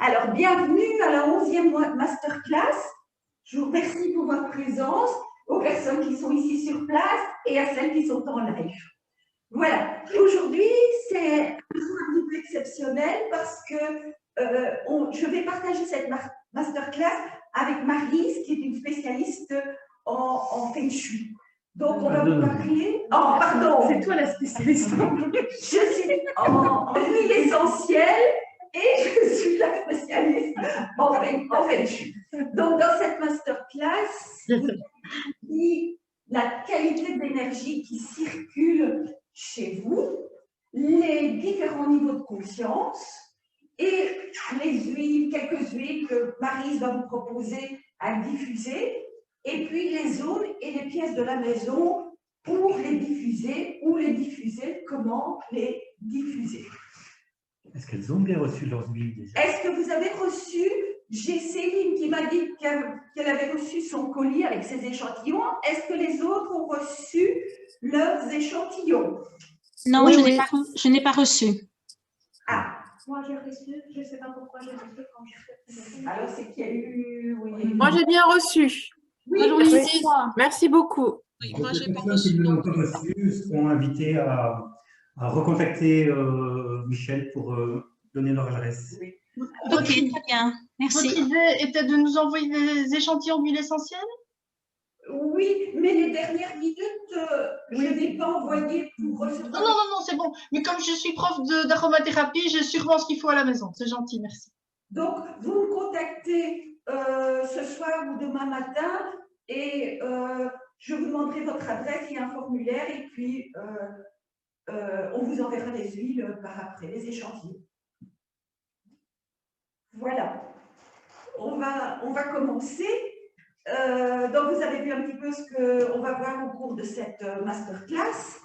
Alors, bienvenue à la 11e masterclass. Je vous remercie pour votre présence, aux personnes qui sont ici sur place et à celles qui sont en live. Voilà, aujourd'hui, c'est un petit peu exceptionnel parce que je vais partager cette masterclass avec Maryse, qui est une spécialiste en Feng Shui. Donc, on va vous parler… Oh, pardon. C'est toi la spécialiste. Je suis en huile essentielle et je suis la spécialiste en Feng Shui. Donc, dans cette masterclass, vous avez la qualité de l'énergie qui circule chez vous, les différents niveaux de conscience et les huiles, quelques huiles que Maryse va vous proposer à diffuser, et puis les zones et les pièces de la maison pour les diffuser, où les diffuser, comment les diffuser. Est-ce qu'elles ont bien reçu leurs huiles déjà? Est-ce que vous avez reçu, j'ai Céline qui m'a dit qu'elle avait reçu son colis avec ses échantillons. Est-ce que les autres ont reçu leurs échantillons? Non, oui, je n'ai pas reçu. Ah. Moi, j'ai reçu. Je ne sais pas pourquoi j'ai reçu quand je fais. Alors, c'est qu'il y a eu… Oui. Moi, j'ai bien reçu. Oui, merci. Merci beaucoup. Oui, moi, Les j'ai pas personnes reçu. qui ne l'ont pas reçu seront invitées à recontacter Michel pour donner leur adresse. Oui. Ok, très bien. Merci. Votre idée était de nous envoyer des échantillons d'huile essentielle? Oui, mais les dernières minutes, je n'ai pas envoyé pour recevoir… Non, c'est bon. Mais comme je suis prof d'aromathérapie, j'ai sûrement ce qu'il faut à la maison. C'est gentil, merci. Donc, vous me contactez ce soir ou demain matin et je vous demanderai votre adresse, il y a un formulaire et puis on vous enverra les huiles par après, les échantillons. Voilà, on va commencer. Donc, vous avez vu un petit peu ce qu'on va voir au cours de cette masterclass.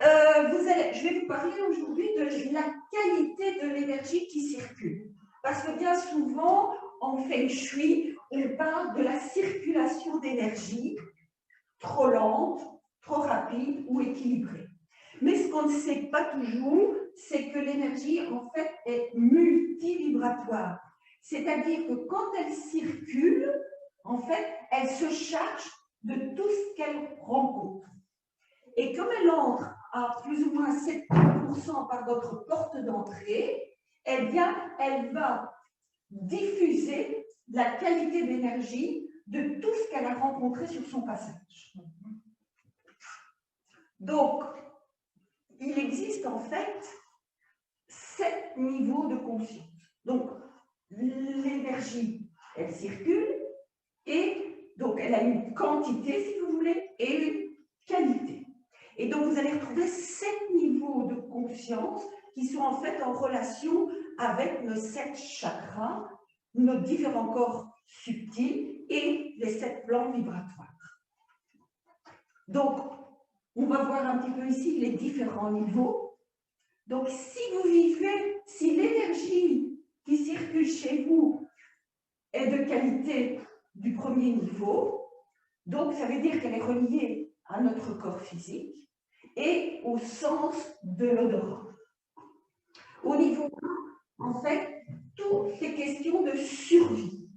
Je vais vous parler aujourd'hui de la qualité de l'énergie qui circule. Parce que bien souvent, en Feng Shui, on parle de la circulation d'énergie trop lente, trop rapide ou équilibrée. Mais ce qu'on ne sait pas toujours, c'est que l'énergie, en fait, est multivibratoire. C'est-à-dire que quand elle circule, en fait, elle se charge de tout ce qu'elle rencontre. Et comme elle entre à plus ou moins 70% par votre porte d'entrée, eh bien, elle va diffuser la qualité d'énergie de tout ce qu'elle a rencontré sur son passage. Donc, il existe en fait 7 niveaux de conscience. Donc, l'énergie, elle circule et donc elle a une quantité, si vous voulez, et une qualité. Et donc, vous allez retrouver 7 niveaux de conscience qui sont en fait en relation avec nos 7 chakras, nos différents corps subtils et les 7 plans vibratoires. Donc, on va voir un petit peu ici les différents niveaux. Donc, si l'énergie qui circule chez vous est de qualité du premier niveau, donc ça veut dire qu'elle est reliée à notre corps physique et au sens de l'odorat. Au niveau 1, en fait, tout est question de survie.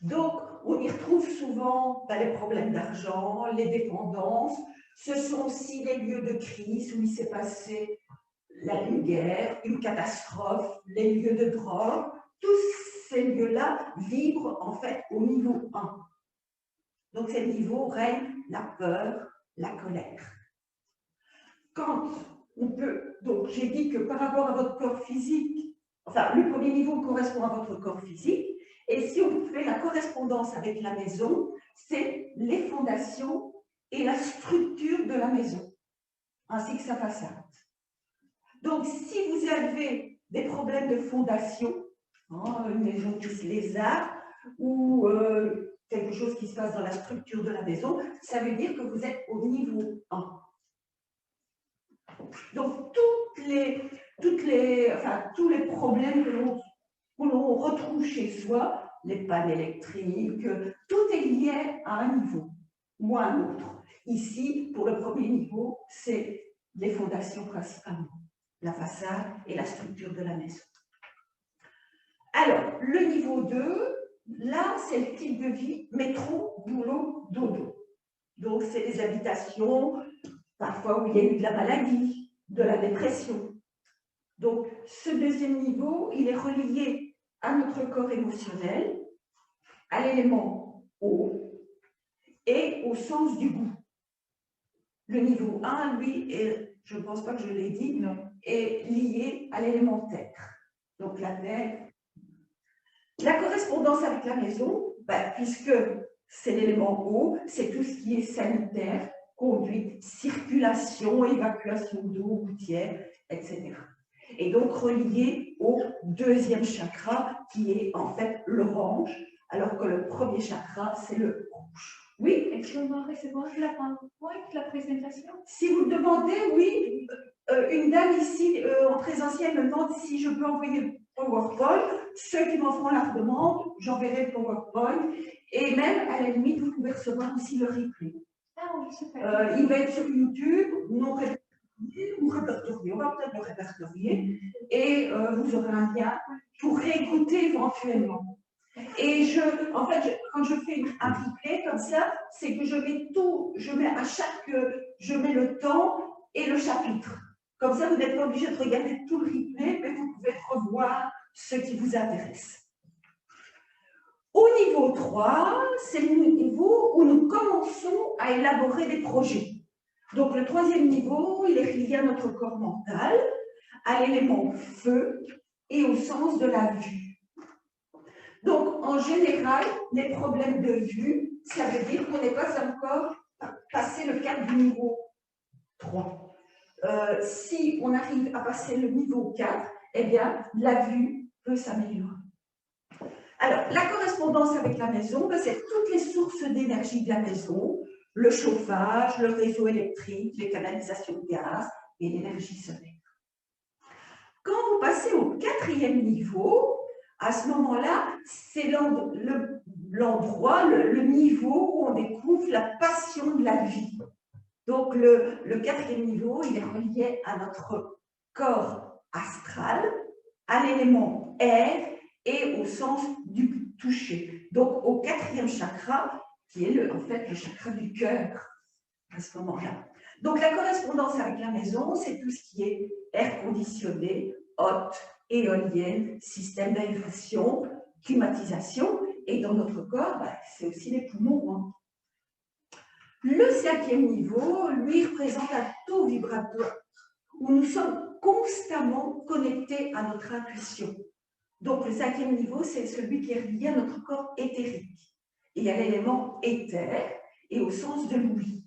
Donc, on y retrouve souvent les problèmes d'argent, les dépendances. Ce sont aussi les lieux de crise où il s'est passé une guerre, une catastrophe, les lieux de drogue. Tous ces lieux-là vibrent en fait au niveau 1. Donc, ces niveaux règnent la peur, la colère. Quand on peut, donc j'ai dit que par rapport à votre corps physique, enfin le premier niveau correspond à votre corps physique, et si on fait la correspondance avec la maison, c'est les fondations et la structure de la maison, ainsi que sa façade. Donc si vous avez des problèmes de fondation, une maison qui se lézarde, ou quelque chose qui se passe dans la structure de la maison, ça veut dire que vous êtes au niveau 1. Donc, tous les problèmes que l'on retrouve chez soi, les pannes électriques, tout est lié à un niveau ou à un autre. Ici, pour le premier niveau, c'est les fondations principalement, la façade et la structure de la maison. Alors, le niveau 2, là, c'est le type de vie métro, boulot, dodo. Donc, c'est les habitations, parfois où il y a eu de la maladie, de la dépression. Donc, ce deuxième niveau, il est relié à notre corps émotionnel, à l'élément eau et au sens du goût. Le niveau 1, lui, je ne pense pas que je l'ai dit, est lié à l'élément terre. Donc, la terre. La correspondance avec la maison, puisque c'est l'élément eau, c'est tout ce qui est sanitaire, conduite, circulation, évacuation d'eau, gouttière, etc. Et donc relié au deuxième chakra, qui est en fait l'orange, alors que le premier chakra, c'est le rouge. Oui? Excusez-moi, c'est bon, je la PowerPoint, la présentation? Si vous le demandez, oui. Une dame ici, en présentiel, me demande si je peux envoyer le PowerPoint. Ceux qui m'en feront la demande, j'enverrai le PowerPoint. Et même, à la limite, vous pouvez recevoir aussi le replay. Ah oui, super. Il va être sur YouTube, non répertorié ou répertorié. On va peut-être le répertorier. Et vous aurez un lien pour réécouter éventuellement. Et en fait, quand je fais un replay comme ça, c'est que je mets tout, je mets le temps et le chapitre. Comme ça, vous n'êtes pas obligé de regarder tout le replay, mais vous pouvez revoir ce qui vous intéresse. Au niveau 3, c'est le niveau où nous commençons à élaborer des projets. Donc, le troisième niveau, il est lié à notre corps mental, à l'élément feu et au sens de la vue. Donc, en général, les problèmes de vue, ça veut dire qu'on n'est pas encore passé le cap du niveau 3. Si on arrive à passer le niveau 4, eh bien, la vue peut s'améliorer. Alors, la correspondance avec la maison, c'est toutes les sources d'énergie de la maison, le chauffage, le réseau électrique, les canalisations de gaz et l'énergie solaire. Quand vous passez au quatrième niveau, à ce moment-là, c'est l'endroit, le niveau où on découvre la passion de la vie. Donc, le quatrième niveau, il est relié à notre corps astral, à l'élément air et au sens du toucher. Donc, au quatrième chakra, qui est en fait le chakra du cœur, à ce moment-là. Donc, la correspondance avec la maison, c'est tout ce qui est air conditionné, haute, éolienne, système d'aération, climatisation. Et dans notre corps, c'est aussi les poumons. Hein. Le cinquième niveau, lui, représente un taux vibratoire où nous sommes constamment connectés à notre intuition. Donc, le cinquième niveau, c'est celui qui est lié à notre corps éthérique et à l'élément éther et au sens de l'ouïe.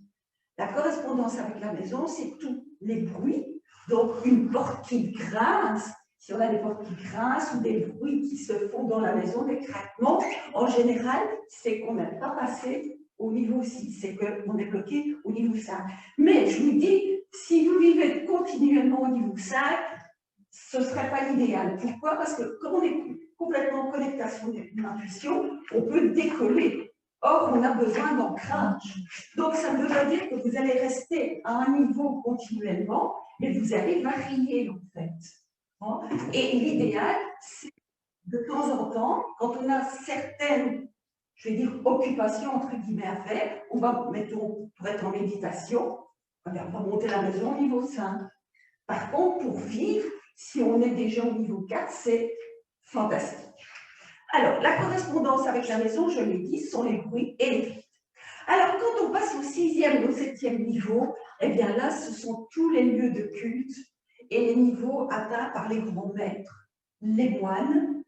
La correspondance avec la maison, c'est tous les bruits. Donc, une porte qui grince, si on a des portes qui grincent ou des bruits qui se font dans la maison, des craquements, en général, c'est qu'on n'a pas passé au niveau 6, c'est qu'on est bloqué au niveau 5. Mais je vous dis, si vous vivez continuellement au niveau 5, ce ne serait pas l'idéal. Pourquoi? Parce que comme on est complètement connecté à son intuition, on peut décoller. Or, on a besoin d'ancrage. Donc, ça ne veut pas dire que vous allez rester à un niveau continuellement, mais vous allez varier, en fait. Et l'idéal, c'est de temps en temps, quand on a certaines, je vais dire, occupations, entre guillemets, à faire, on va, mettons, pour être en méditation, on va monter la maison au niveau 5. Par contre, pour vivre, si on est déjà au niveau 4, c'est fantastique. Alors, la correspondance avec la maison, je l'ai dit, sont les bruits et les rites. Alors, quand on passe au 6e et au 7e niveau, eh bien là, ce sont tous les lieux de culte et les niveaux atteints par les grands maîtres, les moines,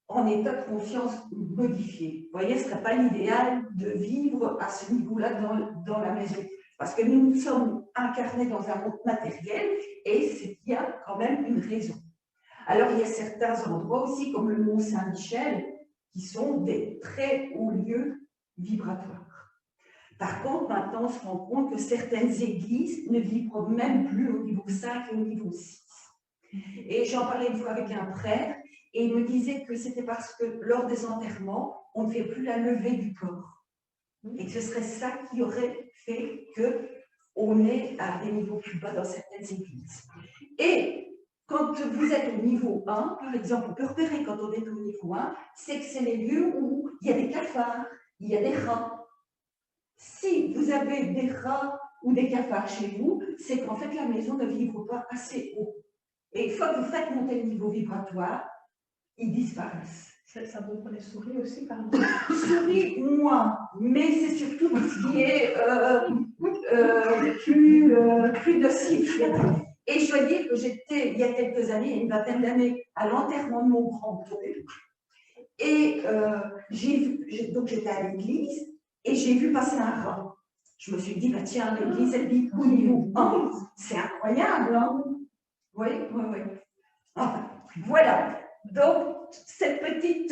en état de conscience modifié. Vous voyez, ce ne serait pas l'idéal de vivre à ce niveau-là dans la maison. Parce que nous sommes incarnés dans un monde matériel et il y a quand même une raison. Alors, il y a certains endroits aussi, comme le Mont Saint-Michel, qui sont des très hauts lieux vibratoires. Par contre, maintenant, on se rend compte que certaines églises ne vibrent même plus au niveau 5 et au niveau 6. Et j'en parlais une fois avec un prêtre, et il me disait que c'était parce que lors des enterrements, on ne fait plus la levée du corps. Et que ce serait ça qui aurait fait qu'on est à des niveaux plus bas dans certaines églises. Et quand vous êtes au niveau 1, par exemple, on peut repérer quand on est au niveau 1, c'est que c'est les lieux où il y a des cafards, il y a des rats. Si vous avez des rats ou des cafards chez vous, c'est qu'en fait la maison ne vibre pas assez haut. Et une fois que vous faites monter le niveau vibratoire, ils disparaissent. Ça vaut pour les souris aussi, par exemple. Souris, moins, mais c'est surtout ce qui est plus nocif. Et je dois dire que j'étais, il y a quelques années, une vingtaine d'années, à l'enterrement de mon grand-oncle. Et donc j'étais à l'église et j'ai vu passer un rat. Je me suis dit, bah tiens, l'église, elle vit au niveau 1. C'est incroyable, hein? Oui, oui, oui. Enfin, voilà. Donc, cette petite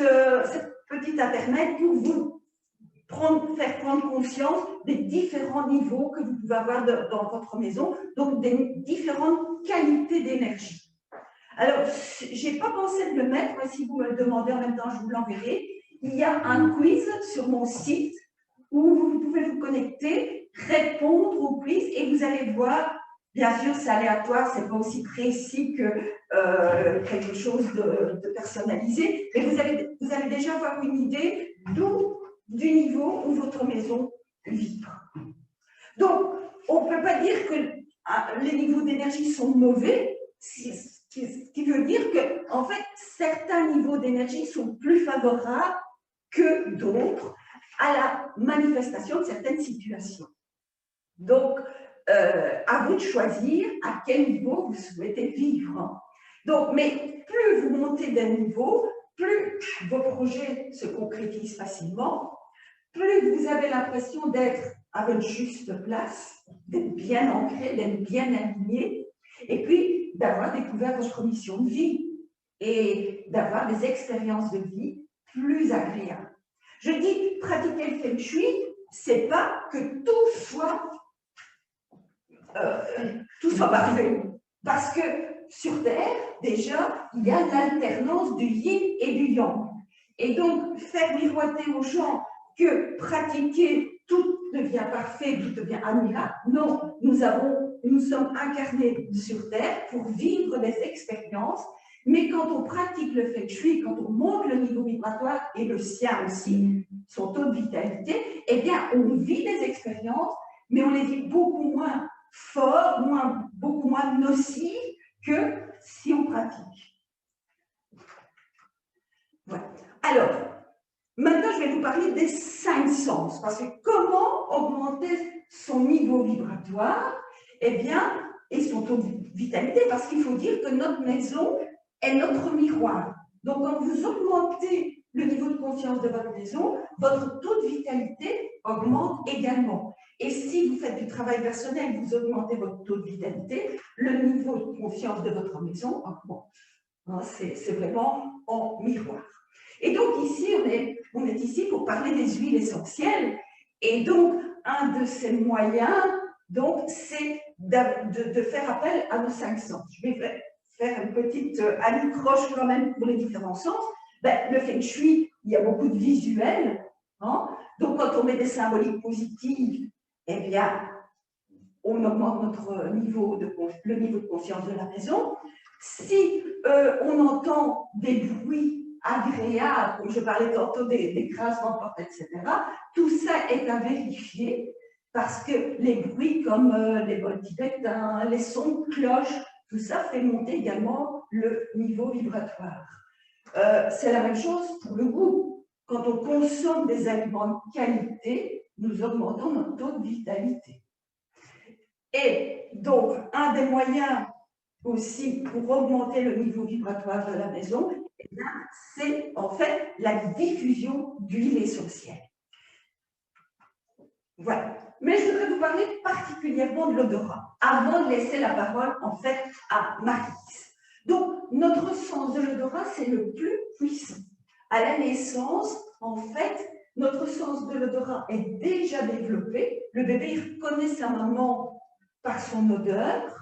intermède pour vous faire prendre conscience des différents niveaux que vous pouvez avoir dans votre maison, donc des différentes qualités d'énergie. Alors, je n'ai pas pensé de le mettre, mais si vous me le demandez en même temps, je vous l'enverrai. Il y a un quiz sur mon site où vous pouvez vous connecter, répondre au quiz et vous allez voir. Bien sûr, c'est aléatoire, ce n'est pas aussi précis que quelque chose de personnalisé, mais vous allez déjà avoir une idée du niveau où votre maison vibre. Donc, on ne peut pas dire que les niveaux d'énergie sont mauvais, ce qui veut dire que, en fait, certains niveaux d'énergie sont plus favorables que d'autres à la manifestation de certaines situations. Donc, à vous de choisir à quel niveau vous souhaitez vivre. Donc, mais plus vous montez d'un niveau, plus vos projets se concrétisent facilement, plus vous avez l'impression d'être à votre juste place, d'être bien ancré, d'être bien aligné, et puis d'avoir découvert votre mission de vie et d'avoir des expériences de vie plus agréables. Je dis pratiquer le Feng Shui, c'est pas que tout soit parfait. Parce que sur Terre, déjà, il y a l'alternance du yin et du yang. Et donc, faire miroiter aux gens que pratiquer, tout devient parfait, tout devient admirable. Non, nous sommes incarnés sur Terre pour vivre des expériences. Mais quand on pratique le Feng Shui, quand on monte le niveau vibratoire et le sien aussi, son taux de vitalité, eh bien, on vit des expériences, mais on les vit beaucoup moins fort, beaucoup moins nocif que si on pratique. Voilà. Alors, maintenant, je vais vous parler des 5 sens, parce que comment augmenter son niveau vibratoire, eh bien, et son taux de vitalité, parce qu'il faut dire que notre maison est notre miroir. Donc, quand vous augmentez le niveau de conscience de votre maison, votre taux de vitalité augmente également. Et si vous faites du travail personnel, vous augmentez votre taux de vitalité, le niveau de confiance de votre maison augmente. C'est vraiment en miroir. Et donc ici, on est ici pour parler des huiles essentielles. Et donc, un de ces moyens, c'est de faire appel à nos 5 sens. Je vais faire une petite anicroche quand même pour les différents sens. Le Feng Shui, il y a beaucoup de visuels. Hein? Donc, quand on met des symboliques positives, eh bien, on augmente le niveau de conscience de la maison. Si on entend des bruits agréables, comme je parlais tantôt des grincements de porte, etc., tout ça est à vérifier parce que les bruits comme les bols tibétains, les sons de cloche, tout ça fait monter également le niveau vibratoire. C'est la même chose pour le goût. Quand on consomme des aliments de qualité, nous augmentons notre taux de vitalité. Et donc, un des moyens aussi pour augmenter le niveau vibratoire de la maison, c'est en fait la diffusion d'huile essentielle. Voilà. Mais je voudrais vous parler particulièrement de l'odorat, avant de laisser la parole en fait à Maryse. Donc, notre sens de l'odorat, c'est le plus puissant. À la naissance, en fait, notre sens de l'odorat est déjà développé. Le bébé il reconnaît sa maman par son odeur,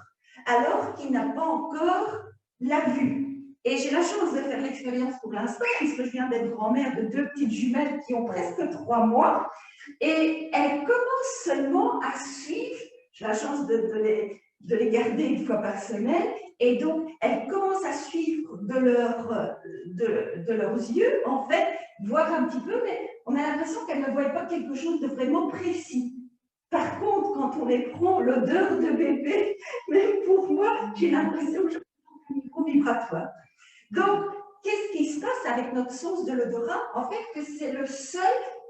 alors qu'il n'a pas encore la vue. Et j'ai la chance de faire l'expérience pour l'instant, puisque je viens d'être grand-mère de 2 petites jumelles qui ont presque 3 mois. Et elles commencent seulement à suivre, j'ai la chance de les garder une fois par semaine. Et donc, elles commencent à suivre de leurs yeux, en fait, voir un petit peu, mais on a l'impression qu'elles ne voient pas quelque chose de vraiment précis. Par contre, quand on les prend, l'odeur de bébé, même pour moi, j'ai l'impression que je prends un niveau vibratoire. Donc, qu'est-ce qui se passe avec notre sens de l'odorat? En fait, que c'est le seul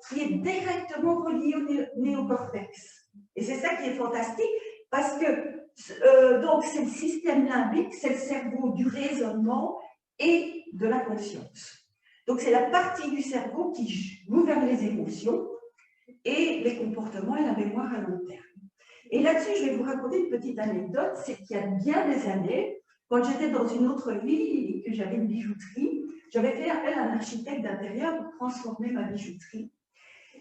qui est directement relié au néocortex. Et c'est ça qui est fantastique, parce que donc c'est le système limbique, c'est le cerveau du raisonnement et de la conscience. Donc, c'est la partie du cerveau qui gouverne les émotions et les comportements et la mémoire à long terme. Et là-dessus, je vais vous raconter une petite anecdote. C'est qu'il y a bien des années, quand j'étais dans une autre ville et que j'avais une bijouterie, j'avais fait appel à un architecte d'intérieur pour transformer ma bijouterie.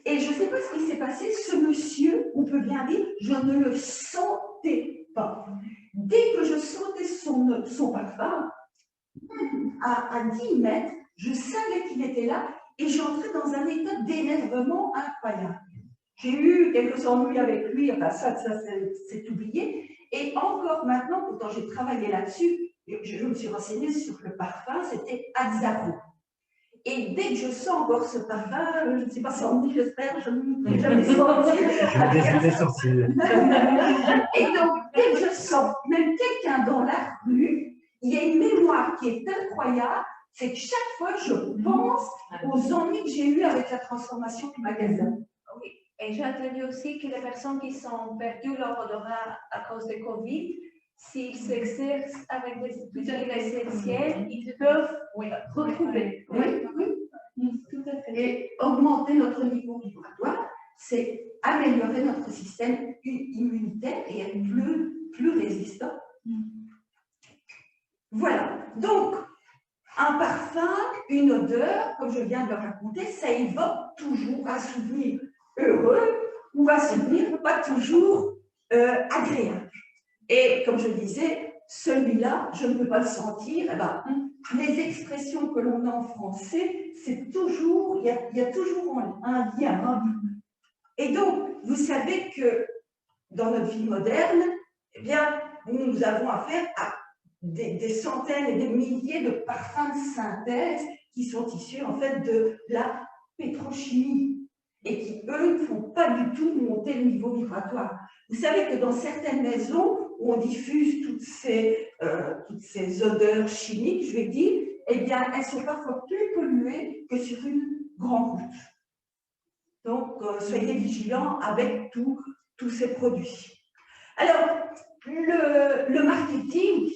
Et je ne sais pas ce qui s'est passé, ce monsieur, on peut bien dire, je ne le sentais pas. Dès que je sentais son parfum, à 10 mètres, je savais qu'il était là et j'entrais dans un état d'énervement incroyable. J'ai eu quelques ennuis avec lui, enfin ça c'est oublié. Et encore maintenant, quand j'ai travaillé là-dessus, je me suis renseignée sur le parfum, c'était Azzaro. Et dès que je sens encore ce parfum, je ne sais pas senti, j'espère, je ne l'ai jamais senti. Et donc, dès que je sens même quelqu'un dans la rue, il y a une mémoire qui est incroyable, c'est que chaque fois, je pense aux ennuis que j'ai eus avec la transformation du magasin. Oui. Et j'ai entendu aussi que les personnes qui ont perdu leur odorat à cause de Covid, s'ils s'exercent avec des huiles essentielles, ils peuvent retrouver. Oui, tout à fait. Et augmenter notre niveau vibratoire, c'est améliorer notre système immunitaire et être plus résistant. Voilà. Donc, un parfum, une odeur, comme je viens de le raconter, ça évoque toujours un souvenir heureux ou un souvenir pas toujours agréable. Et comme je disais, celui-là, je ne peux pas le sentir. Eh ben, les expressions que l'on a en français, c'est toujours, il y a toujours un lien. Et donc, vous savez que dans notre vie moderne, eh bien, nous avons affaire à des centaines et des milliers de parfums de synthèse qui sont issus en fait de la pétrochimie et qui, eux, ne font pas du tout monter le niveau vibratoire. Vous savez que dans certaines maisons où on diffuse toutes ces odeurs chimiques, je vais dire, eh bien, elles sont parfois plus polluées que sur une grande route. Donc, soyez vigilants avec tous ces produits. Alors, le marketing,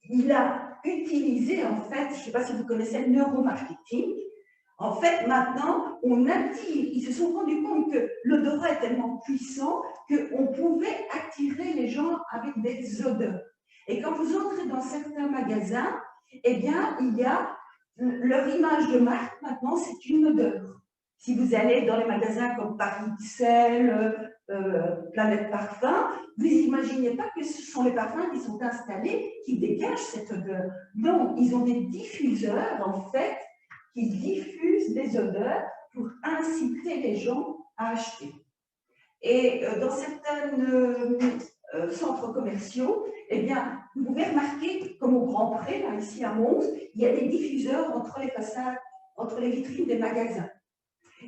il a utilisé, en fait, je ne sais pas si vous connaissez le neuromarketing, en fait, maintenant, on attire, ils se sont rendus compte que l'odorat est tellement puissant qu'on pouvait attirer les gens avec des odeurs. Et quand vous entrez dans certains magasins, eh bien, il y a leur image de marque, maintenant, c'est une odeur. Si vous allez dans les magasins comme Paris Excel, Planète Parfum, vous n'imaginez pas que ce sont les parfums qui sont installés qui dégagent cette odeur. Non, ils ont des diffuseurs, en fait, qui diffusent des odeurs pour inciter les gens à acheter. Et dans certains centres commerciaux, eh bien, vous pouvez remarquer, comme au Grand Pré, là, ici à Mons, il y a des diffuseurs entre les façades, entre les vitrines des magasins.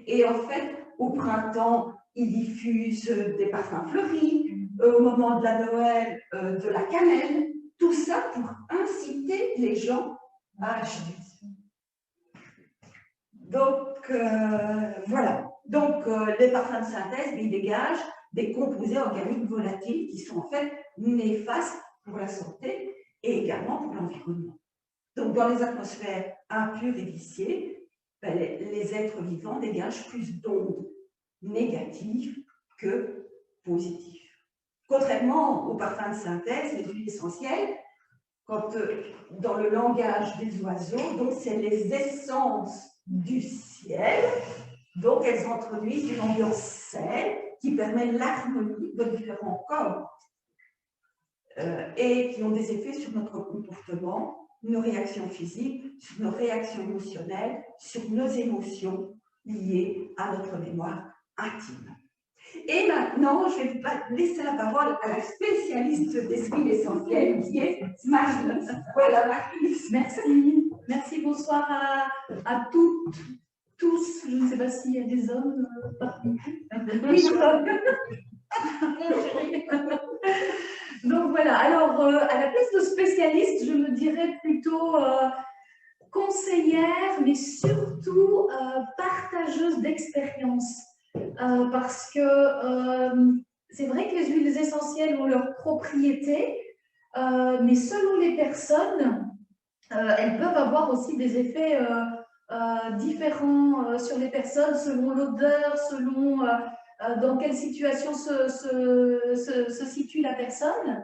Et en fait, au printemps, ils diffusent des parfums fleuris, au moment de la Noël, de la cannelle, tout ça pour inciter les gens à acheter. Donc, voilà. Donc, les parfums de synthèse, ils dégagent des composés organiques volatiles qui sont en fait néfastes pour la santé et également pour l'environnement. Donc, dans les atmosphères impures et viciées, ben, les êtres vivants dégagent plus d'ondes négatives que positives. Contrairement aux parfums de synthèse, les huiles essentielles, quand, dans le langage des oiseaux, donc c'est les essences du ciel, donc elles introduisent une ambiance saine qui permet l'harmonie de différents corps et qui ont des effets sur notre comportement, nos réactions physiques, sur nos réactions émotionnelles, sur nos émotions liées à notre mémoire intime. Et maintenant, je vais laisser la parole à la spécialiste des huiles essentielles qui est Marie. Voilà, Marie. Merci. Merci, bonsoir à toutes, tous. Je ne sais pas s'il y a des hommes parmi vous. Oui, donc voilà, alors à la place de spécialiste, je me dirais plutôt conseillère, mais surtout partageuse d'expériences. Parce que c'est vrai que les huiles essentielles ont leurs propriétés, mais selon les personnes, elles peuvent avoir aussi des effets différents sur les personnes, selon l'odeur, selon dans quelle situation se situe la personne.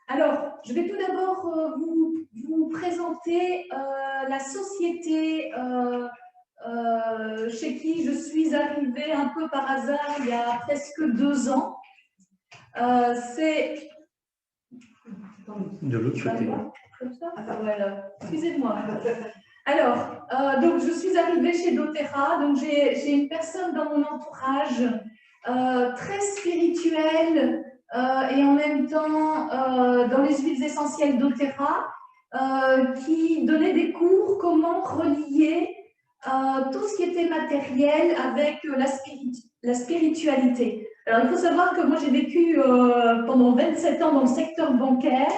Alors, je vais tout d'abord vous présenter la société chez qui je suis arrivée un peu par hasard il y a presque 2 ans. C'est... De l'autre côté. Comme ça, voilà. Excusez-moi. Alors, donc je suis arrivée chez doTERRA. Donc j'ai une personne dans mon entourage très spirituelle et en même temps dans les huiles essentielles doTERRA qui donnait des cours comment relier tout ce qui était matériel avec la spiritualité. Alors, il faut savoir que moi, j'ai vécu pendant 27 ans dans le secteur bancaire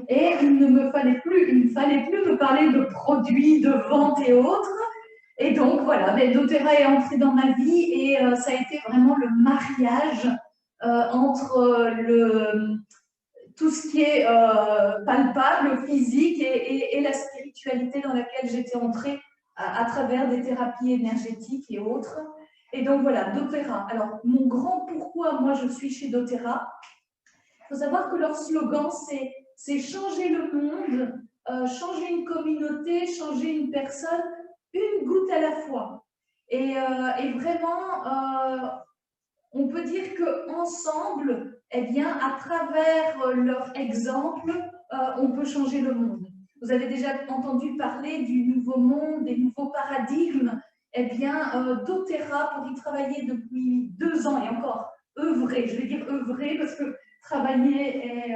et il ne me fallait plus me parler de produits, de vente et autres. Et donc, voilà, doTERRA est entré dans ma vie et ça a été vraiment le mariage entre tout ce qui est palpable, physique et la spiritualité dans laquelle j'étais entrée à travers des thérapies énergétiques et autres. Et donc voilà, doTERRA. Alors, mon grand pourquoi moi je suis chez doTERRA, il faut savoir que leur slogan c'est changer le monde, changer une communauté, changer une personne, une goutte à la fois. Et vraiment, on peut dire qu'ensemble, eh bien, à travers leur exemple, on peut changer le monde. Vous avez déjà entendu parler du nouveau monde, des nouveaux paradigmes. Eh bien, doTERRA, pour y travailler depuis 2 ans et encore œuvrer, je vais dire œuvrer parce que travailler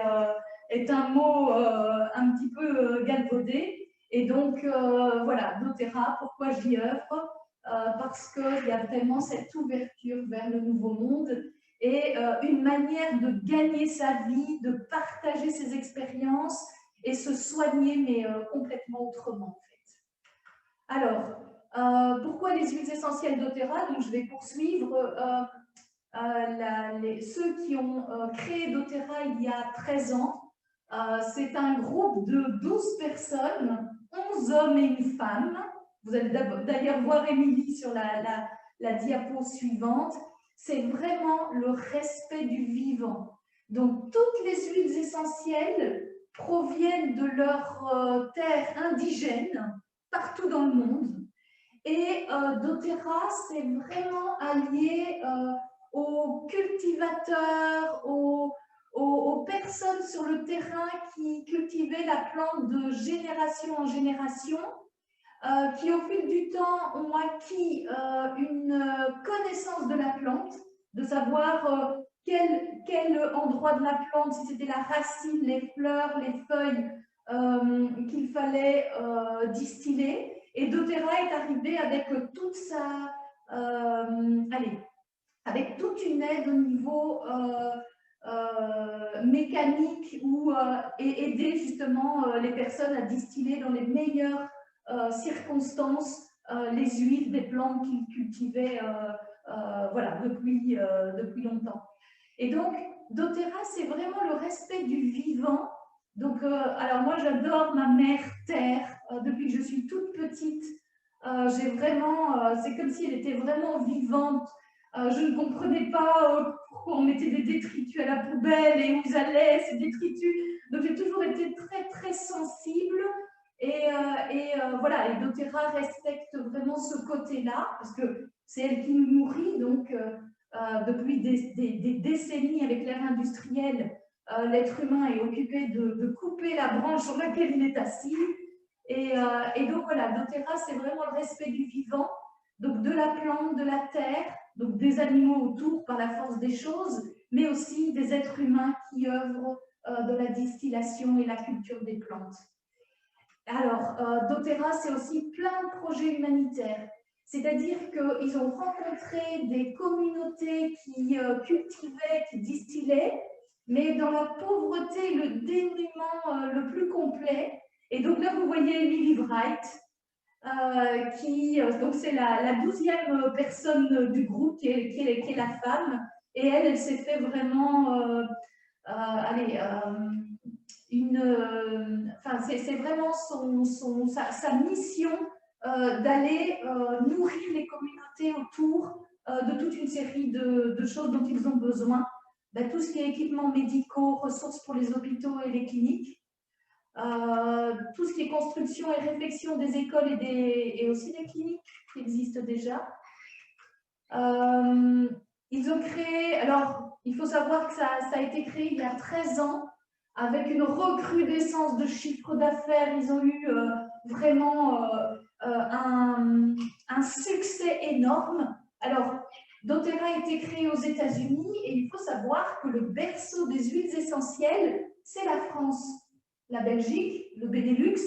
est un mot un petit peu galvaudé. Et donc, voilà, doTERRA, pourquoi j'y œuvre? Parce qu'il y a vraiment cette ouverture vers le nouveau monde et une manière de gagner sa vie, de partager ses expériences et se soigner, mais complètement autrement, en fait. Alors, pourquoi les huiles essentielles doTERRA? Donc, je vais poursuivre. Ceux qui ont créé doTERRA il y a 13 ans, c'est un groupe de 12 personnes, 11 hommes et une femme. Vous allez d'ailleurs voir Émilie sur la diapo suivante. C'est vraiment le respect du vivant. Donc, toutes les huiles essentielles proviennent de leur terre indigène, partout dans le monde. Et doTERRA, c'est vraiment allié aux cultivateurs, aux personnes sur le terrain qui cultivaient la plante de génération en génération, qui au fil du temps ont acquis une connaissance de la plante, de savoir quel endroit de la plante, si c'était la racine, les fleurs, les feuilles qu'il fallait distiller. Et doTERRA est arrivé avec toute sa... avec toute une aide au niveau mécanique et aider justement les personnes à distiller dans les meilleures circonstances les huiles des plantes qu'ils cultivaient voilà, depuis longtemps. Et donc, doTERRA, c'est vraiment le respect du vivant. Donc, alors moi, j'adore ma mère terre. Depuis que je suis toute petite, j'ai vraiment, c'est comme si elle était vraiment vivante. Je ne comprenais pas pourquoi on mettait des détritus à la poubelle et où ils allaient, ces détritus. Donc, j'ai toujours été très, très sensible. Et voilà, et doTERRA respecte vraiment ce côté-là, parce que c'est elle qui nous nourrit. Donc, depuis des décennies avec l'ère industrielle, l'être humain est occupé de couper la branche sur laquelle il est assis. Et donc, voilà, doTERRA, c'est vraiment le respect du vivant, donc de la plante, de la terre. donc des animaux autour par la force des choses, mais aussi des êtres humains qui œuvrent dans la distillation et la culture des plantes. Alors, doTERRA, c'est aussi plein de projets humanitaires. C'est-à-dire qu'ils ont rencontré des communautés qui cultivaient, qui distillaient, mais dans la pauvreté, le dénuement le plus complet. Et donc là, vous voyez Lily Wright, donc c'est la 12e personne du groupe qui est la femme. Et elle s'est fait vraiment, c'est vraiment sa mission d'aller nourrir les communautés autour de toute une série de choses dont ils ont besoin. Tout ce qui est équipements médicaux, ressources pour les hôpitaux et les cliniques, tout ce qui est construction et réflexion des écoles et aussi des cliniques qui existent déjà. Ils ont créé, alors il faut savoir que ça a été créé il y a 13 ans avec une recrudescence de chiffre d'affaires. Ils ont eu vraiment un succès énorme. Alors, doTERRA a été créé aux États-Unis et il faut savoir que le berceau des huiles essentielles, c'est la France, la Belgique, le Benelux,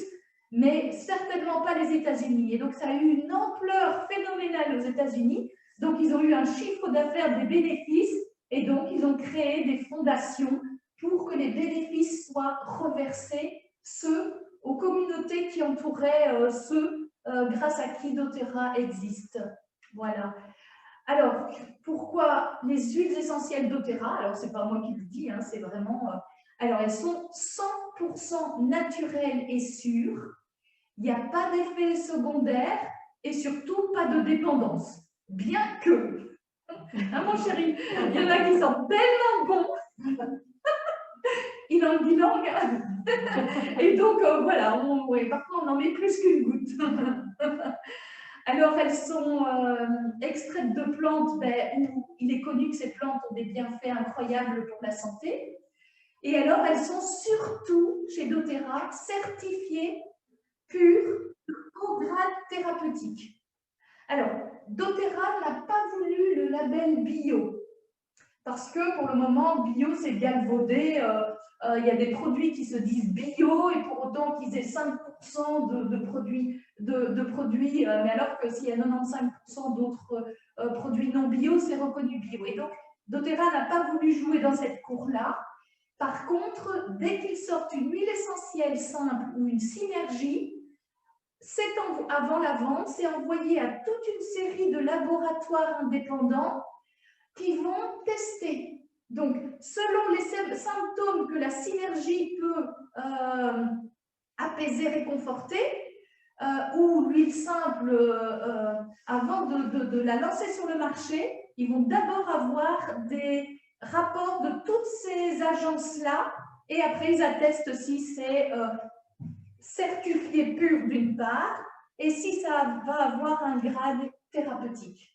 mais certainement pas les États-Unis. Et donc, ça a eu une ampleur phénoménale aux États-Unis. Donc, ils ont eu un chiffre d'affaires, des bénéfices, et donc, ils ont créé des fondations pour que les bénéfices soient reversés, aux communautés qui entouraient ceux grâce à qui doTERRA existe. Voilà. Alors, pourquoi les huiles essentielles doTERRA? Alors, ce n'est pas moi qui le dis, hein, c'est vraiment... alors, elles sont 100% naturelles et sûres. Il n'y a pas d'effet secondaire et surtout pas de dépendance. Bien que, hein, mon chéri, il y en a qui sont tellement bons. Il en dit langue. Et donc, voilà, parfois on en met plus qu'une goutte. Alors, elles sont extraites de plantes où il est connu que ces plantes ont des bienfaits incroyables pour la santé. Et alors, elles sont surtout, chez doTERRA, certifiées pures au grade thérapeutique. Alors, doTERRA n'a pas voulu le label bio, parce que pour le moment, bio, c'est galvaudé. Il y a des produits qui se disent bio et pour autant qu'ils aient 5% de produits, mais alors que s'il y a 95% d'autres produits non bio, c'est reconnu bio. Et donc, doTERRA n'a pas voulu jouer dans cette cour-là. Par contre, dès qu'ils sortent une huile essentielle simple ou une synergie, avant la vente, c'est envoyé à toute une série de laboratoires indépendants qui vont tester. Donc, selon les symptômes que la synergie peut apaiser, réconforter, ou l'huile simple, avant de la lancer sur le marché, ils vont d'abord avoir des rapports de toutes ces agences-là et après ils attestent si c'est certifié pur d'une part et si ça va avoir un grade thérapeutique.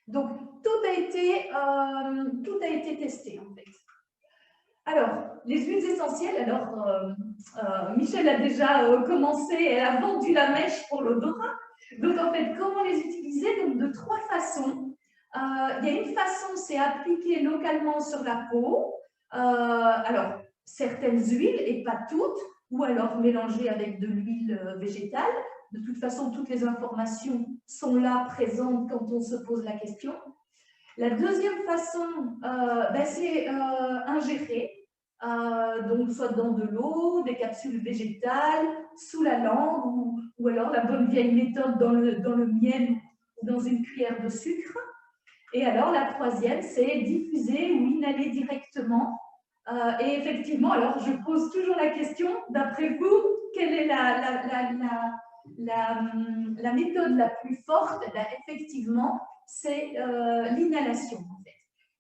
Donc, tout a été testé en fait. Alors, les huiles essentielles, Michel a déjà commencé, elle a vendu la mèche pour l'odorat. Donc, en fait, comment les utiliser? Donc, de 3 façons. Il y a une façon, c'est appliquer localement sur la peau. Alors, certaines huiles et pas toutes, ou alors mélanger avec de l'huile végétale. De toute façon, toutes les informations sont là, présentes quand on se pose la question. La deuxième façon, c'est ingérer, donc soit dans de l'eau, des capsules végétales, sous la langue, ou alors la bonne vieille méthode dans le miel ou dans une cuillère de sucre. Et alors, la troisième, c'est diffuser ou inhaler directement. Et effectivement, alors je pose toujours la question, d'après vous, quelle est la méthode la plus forte? Effectivement, c'est l'inhalation, en fait.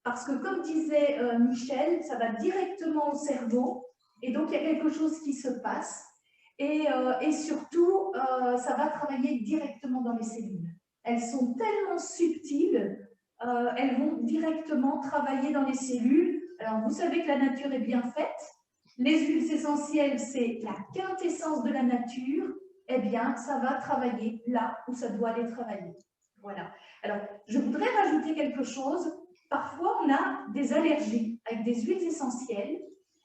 Parce que, comme disait Michel, ça va directement au cerveau, et donc il y a quelque chose qui se passe. Et surtout, ça va travailler directement dans les cellules. Elles sont tellement subtiles, elles vont directement travailler dans les cellules. Alors, vous savez que la nature est bien faite. Les huiles essentielles, c'est la quintessence de la nature. Eh bien, ça va travailler là où ça doit aller travailler. Voilà. Alors, je voudrais rajouter rajouter quelque chose. Parfois, on a des allergies avec des huiles essentielles.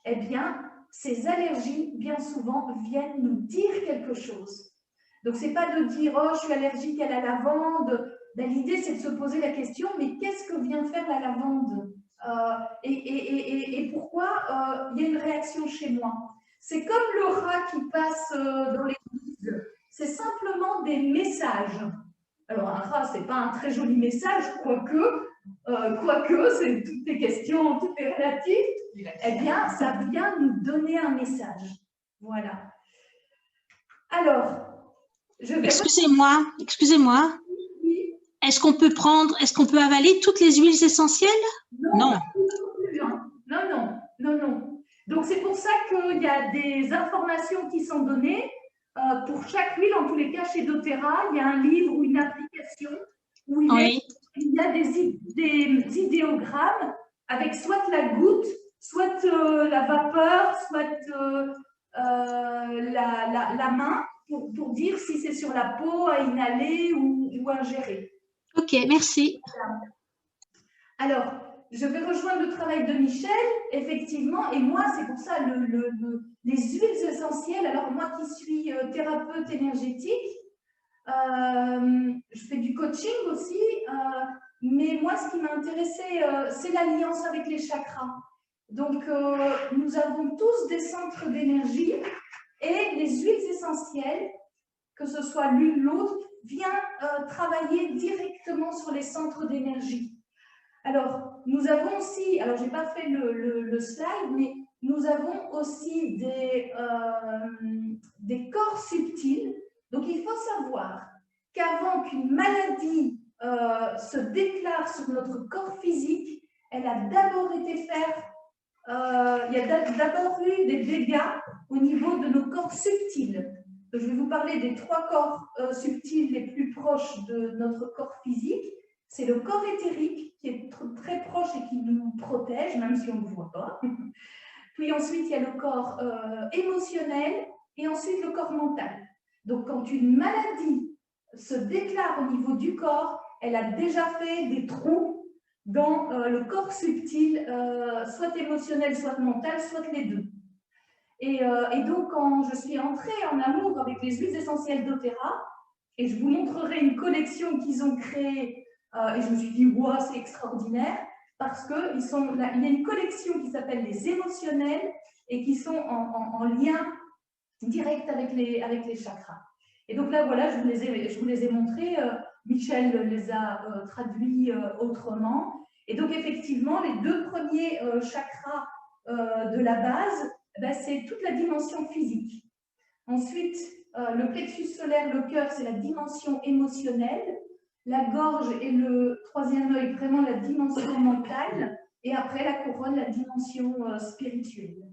Eh bien, ces allergies, bien souvent, viennent nous dire quelque chose. Donc, ce n'est pas de dire « Oh, je suis allergique à la lavande ». Ben, l'idée, c'est de se poser la question « Mais qu'est-ce que vient faire la lavande et pourquoi il y a une réaction chez moi ?» C'est comme le rat qui passe dans l'église. C'est simplement des messages. Alors, un rat, ce n'est pas un très joli message, quoique c'est toutes les questions, tout est relatif. Eh bien, ça vient nous donner un message. Voilà. Alors, je vais... Excusez-moi. Oui. Est-ce qu'on peut avaler toutes les huiles essentielles? Non. Non. Donc, c'est pour ça qu'il y a des informations qui sont données. Pour chaque huile, en tous les cas, chez doTERRA, il y a un livre ou une application où il y a des idéogrammes avec soit la goutte, soit la vapeur, soit la main, pour dire si c'est sur la peau, à inhaler ou ingérer. Ok, merci. Alors, je vais rejoindre le travail de Michel, effectivement, et moi, c'est pour ça, les huiles essentielles, alors moi qui suis thérapeute énergétique, je fais du coaching aussi, mais moi, ce qui m'a intéressée, c'est l'alliance avec les chakras. Donc, nous avons tous des centres d'énergie et les huiles essentielles, que ce soit l'une ou l'autre, viennent travailler directement sur les centres d'énergie. Alors, nous avons aussi, alors je n'ai pas fait le slide, mais nous avons aussi des corps subtils. Donc, il faut savoir qu'avant qu'une maladie se déclare sur notre corps physique, elle a d'abord été faite, il y a d'abord eu des dégâts au niveau de nos corps subtils. Je vais vous parler des 3 corps subtils les plus proches de notre corps physique. C'est le corps éthérique qui est très proche et qui nous protège, même si on ne le voit pas. Puis ensuite, il y a le corps émotionnel et ensuite le corps mental. Donc, quand une maladie se déclare au niveau du corps, elle a déjà fait des trous dans le corps subtil, soit émotionnel, soit mental, soit les deux. Et donc, quand je suis entrée en amour avec les huiles essentielles doTERRA, et je vous montrerai une collection qu'ils ont créée, et je me suis dit, wow, c'est extraordinaire, parce qu'il y a une collection qui s'appelle les émotionnels et qui sont en lien direct avec les chakras. Et donc là, voilà, je vous les ai montrés. Michel les a traduits autrement. Et donc, effectivement, les 2 premiers chakras de la base, ben, c'est toute la dimension physique. Ensuite, le plexus solaire, le cœur, c'est la dimension émotionnelle. La gorge et le 3e œil, vraiment la dimension mentale. Et après, la couronne, la dimension spirituelle.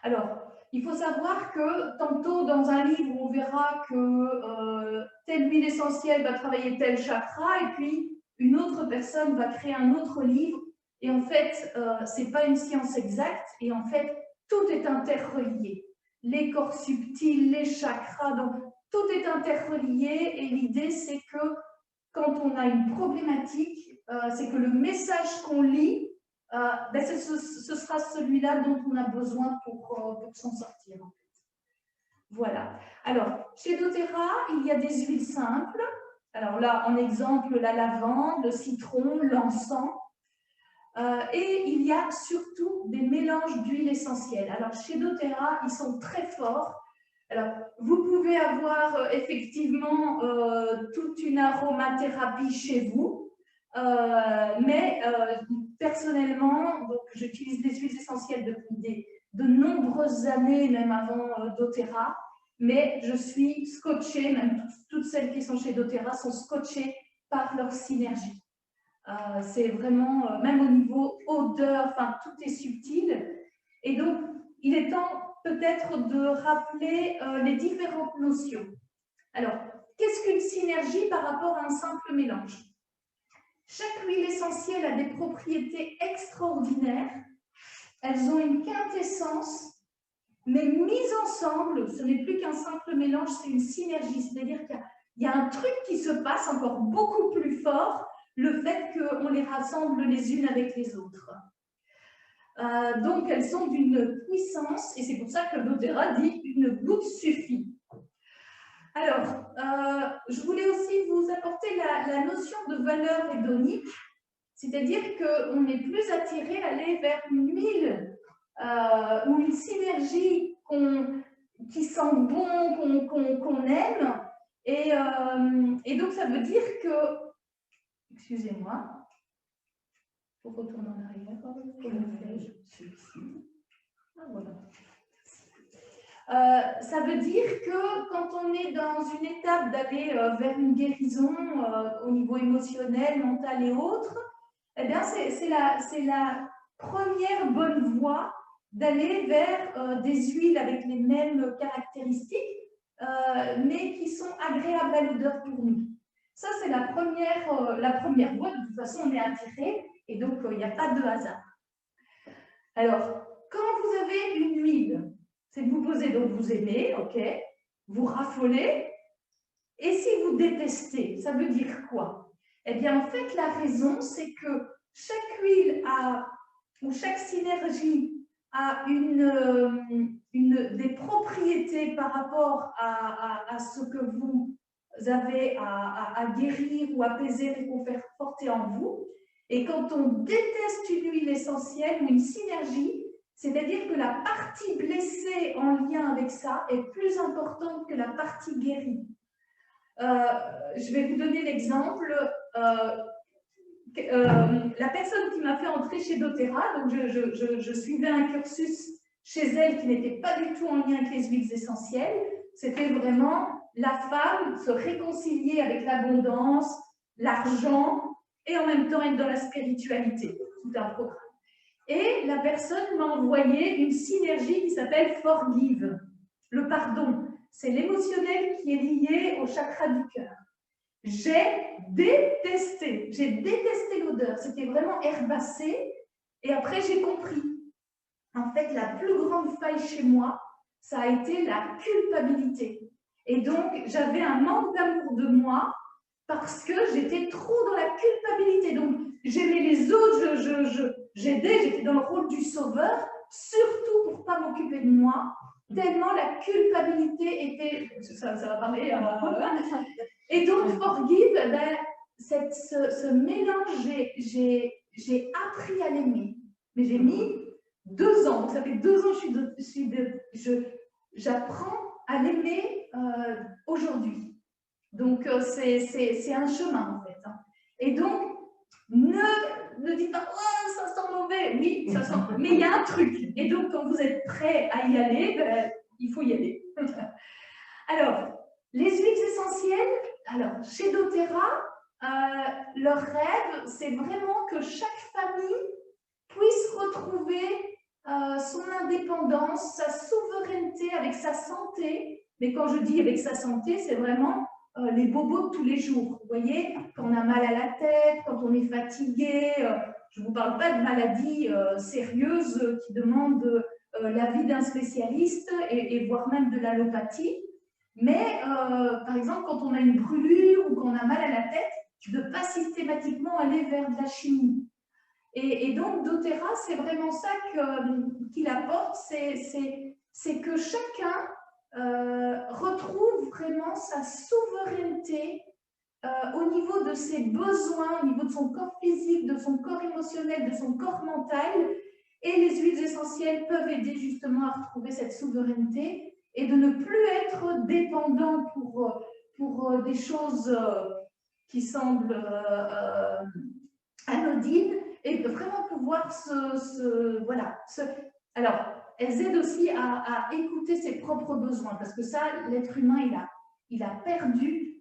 Alors, il faut savoir que tantôt, dans un livre, on verra que telle huile essentielle va travailler tel chakra, et puis une autre personne va créer un autre livre. Et en fait, ce n'est pas une science exacte, et en fait, tout est interrelié. Les corps subtils, les chakras, donc tout est interrelié, et l'idée, c'est que quand on a une problématique, c'est que le message qu'on lit, ben ce sera celui-là dont on a besoin pour s'en sortir. En fait. Voilà. Alors, chez doTERRA, il y a des huiles simples. Alors là, en exemple, la lavande, le citron, l'encens. Et il y a surtout des mélanges d'huiles essentielles. Alors, chez doTERRA, ils sont très forts. Alors, vous pouvez avoir effectivement toute une aromathérapie chez vous, mais personnellement, j'utilise des huiles essentielles depuis de nombreuses années, même avant doTERRA, mais je suis scotchée, même toutes celles qui sont chez doTERRA sont scotchées par leur synergie. C'est vraiment, même au niveau odeur, enfin, tout est subtil. Et donc, il est temps peut-être de rappeler les différentes notions. Alors, qu'est-ce qu'une synergie par rapport à un simple mélange? Chaque huile essentielle a des propriétés extraordinaires. Elles ont une quintessence, mais mises ensemble, ce n'est plus qu'un simple mélange, c'est une synergie. C'est-à-dire qu'il y a un truc qui se passe encore beaucoup plus fort. Le le fait qu'on les rassemble les unes avec les autres. Donc, elles sont d'une puissance, et c'est pour ça que doTERRA dit une goutte suffit. Alors, je voulais aussi vous apporter la notion de valeur hédonique, c'est-à-dire qu'on est plus attiré à aller vers une huile ou une synergie qui sent bon, qu'on aime. Et donc, ça veut dire que, excusez-moi, il faut retourner en arrière, comment fais-je celui-ci? Ah, voilà. Ça veut dire que quand on est dans une étape d'aller vers une guérison au niveau émotionnel, mental et autres, eh bien, c'est la première bonne voie d'aller vers des huiles avec les mêmes caractéristiques, mais qui sont agréables à l'odeur pour nous. Ça, c'est la première voie. De toute façon, on est attiré et donc il n'y a pas de hasard. Alors, quand vous avez une huile, c'est que vous posez, donc vous aimez, ok, vous raffolez, et si vous détestez, ça veut dire quoi? Eh bien, en fait, la raison, c'est que chaque huile ou chaque synergie a des propriétés par rapport à ce que vous avez à guérir ou apaiser, réconforter en vous. Et quand on déteste une huile essentielle ou une synergie, c'est-à-dire que la partie blessée en lien avec ça est plus importante que la partie guérie. Je vais vous donner l'exemple. La personne qui m'a fait entrer chez doTERRA, donc je suivais un cursus chez elle qui n'était pas du tout en lien avec les huiles essentielles. C'était vraiment la femme se réconcilier avec l'abondance, l'argent et en même temps être dans la spiritualité. Tout un programme. Et la personne m'a envoyé une synergie qui s'appelle Forgive. Le pardon, c'est l'émotionnel qui est lié au chakra du cœur. J'ai détesté l'odeur. C'était vraiment herbacé. Et après, j'ai compris. En fait, la plus grande faille chez moi, ça a été la culpabilité. Et donc, j'avais un manque d'amour de moi parce que j'étais trop dans la culpabilité. Donc, j'aimais les autres, j'aidais, j'étais dans le rôle du sauveur, surtout pour ne pas m'occuper de moi, tellement la culpabilité était... Ça va parler... Et donc, Forgive, ben, ce mélange, j'ai appris à l'aimer. Mais j'ai mis 2 ans. Donc, ça fait 2 ans j'apprends à l'aimer aujourd'hui. Donc, c'est un chemin, en fait. Et donc, ne dites pas « Oh, ça sent mauvais ». Oui, ça sent... Mais il y a un truc. Et donc, quand vous êtes prêt à y aller, ben, il faut y aller. Alors, les huiles essentielles, alors, chez doTERRA, leur rêve, c'est vraiment que chaque famille puisse retrouver son indépendance, sa souveraineté avec sa santé. Mais quand je dis avec sa santé, c'est vraiment les bobos de tous les jours. Vous voyez, quand on a mal à la tête, quand on est fatigué, je ne vous parle pas de maladies sérieuses qui demandent l'avis d'un spécialiste et voire même de l'allopathie. Mais par exemple, quand on a une brûlure ou qu'on a mal à la tête, de ne pas systématiquement aller vers de la chimie. Et donc, doTERRA, c'est vraiment ça qu'il apporte, c'est que chacun retrouve vraiment sa souveraineté au niveau de ses besoins, au niveau de son corps physique, de son corps émotionnel, de son corps mental. Et les huiles essentielles peuvent aider justement à retrouver cette souveraineté et de ne plus être dépendant pour des choses qui semblent anodines et de vraiment pouvoir Alors, elles aident aussi à écouter ses propres besoins parce que ça, l'être humain, il a perdu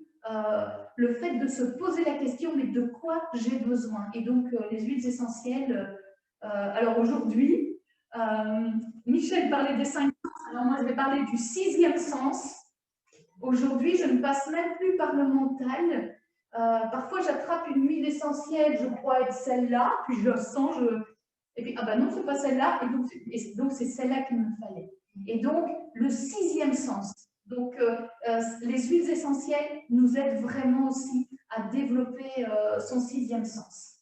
le fait de se poser la question mais de quoi j'ai besoin. Et donc, les huiles essentielles, alors aujourd'hui, Michel parlait des 5 sens, alors moi je vais parler du 6e sens. Aujourd'hui, je ne passe même plus par le mental. Parfois, j'attrape une huile essentielle, je crois être celle-là, puis je le sens, et puis, ah ben non, c'est pas celle-là, et donc c'est celle-là qu'il me fallait. Et donc, le 6e sens. Donc, les huiles essentielles nous aident vraiment aussi à développer son sixième sens.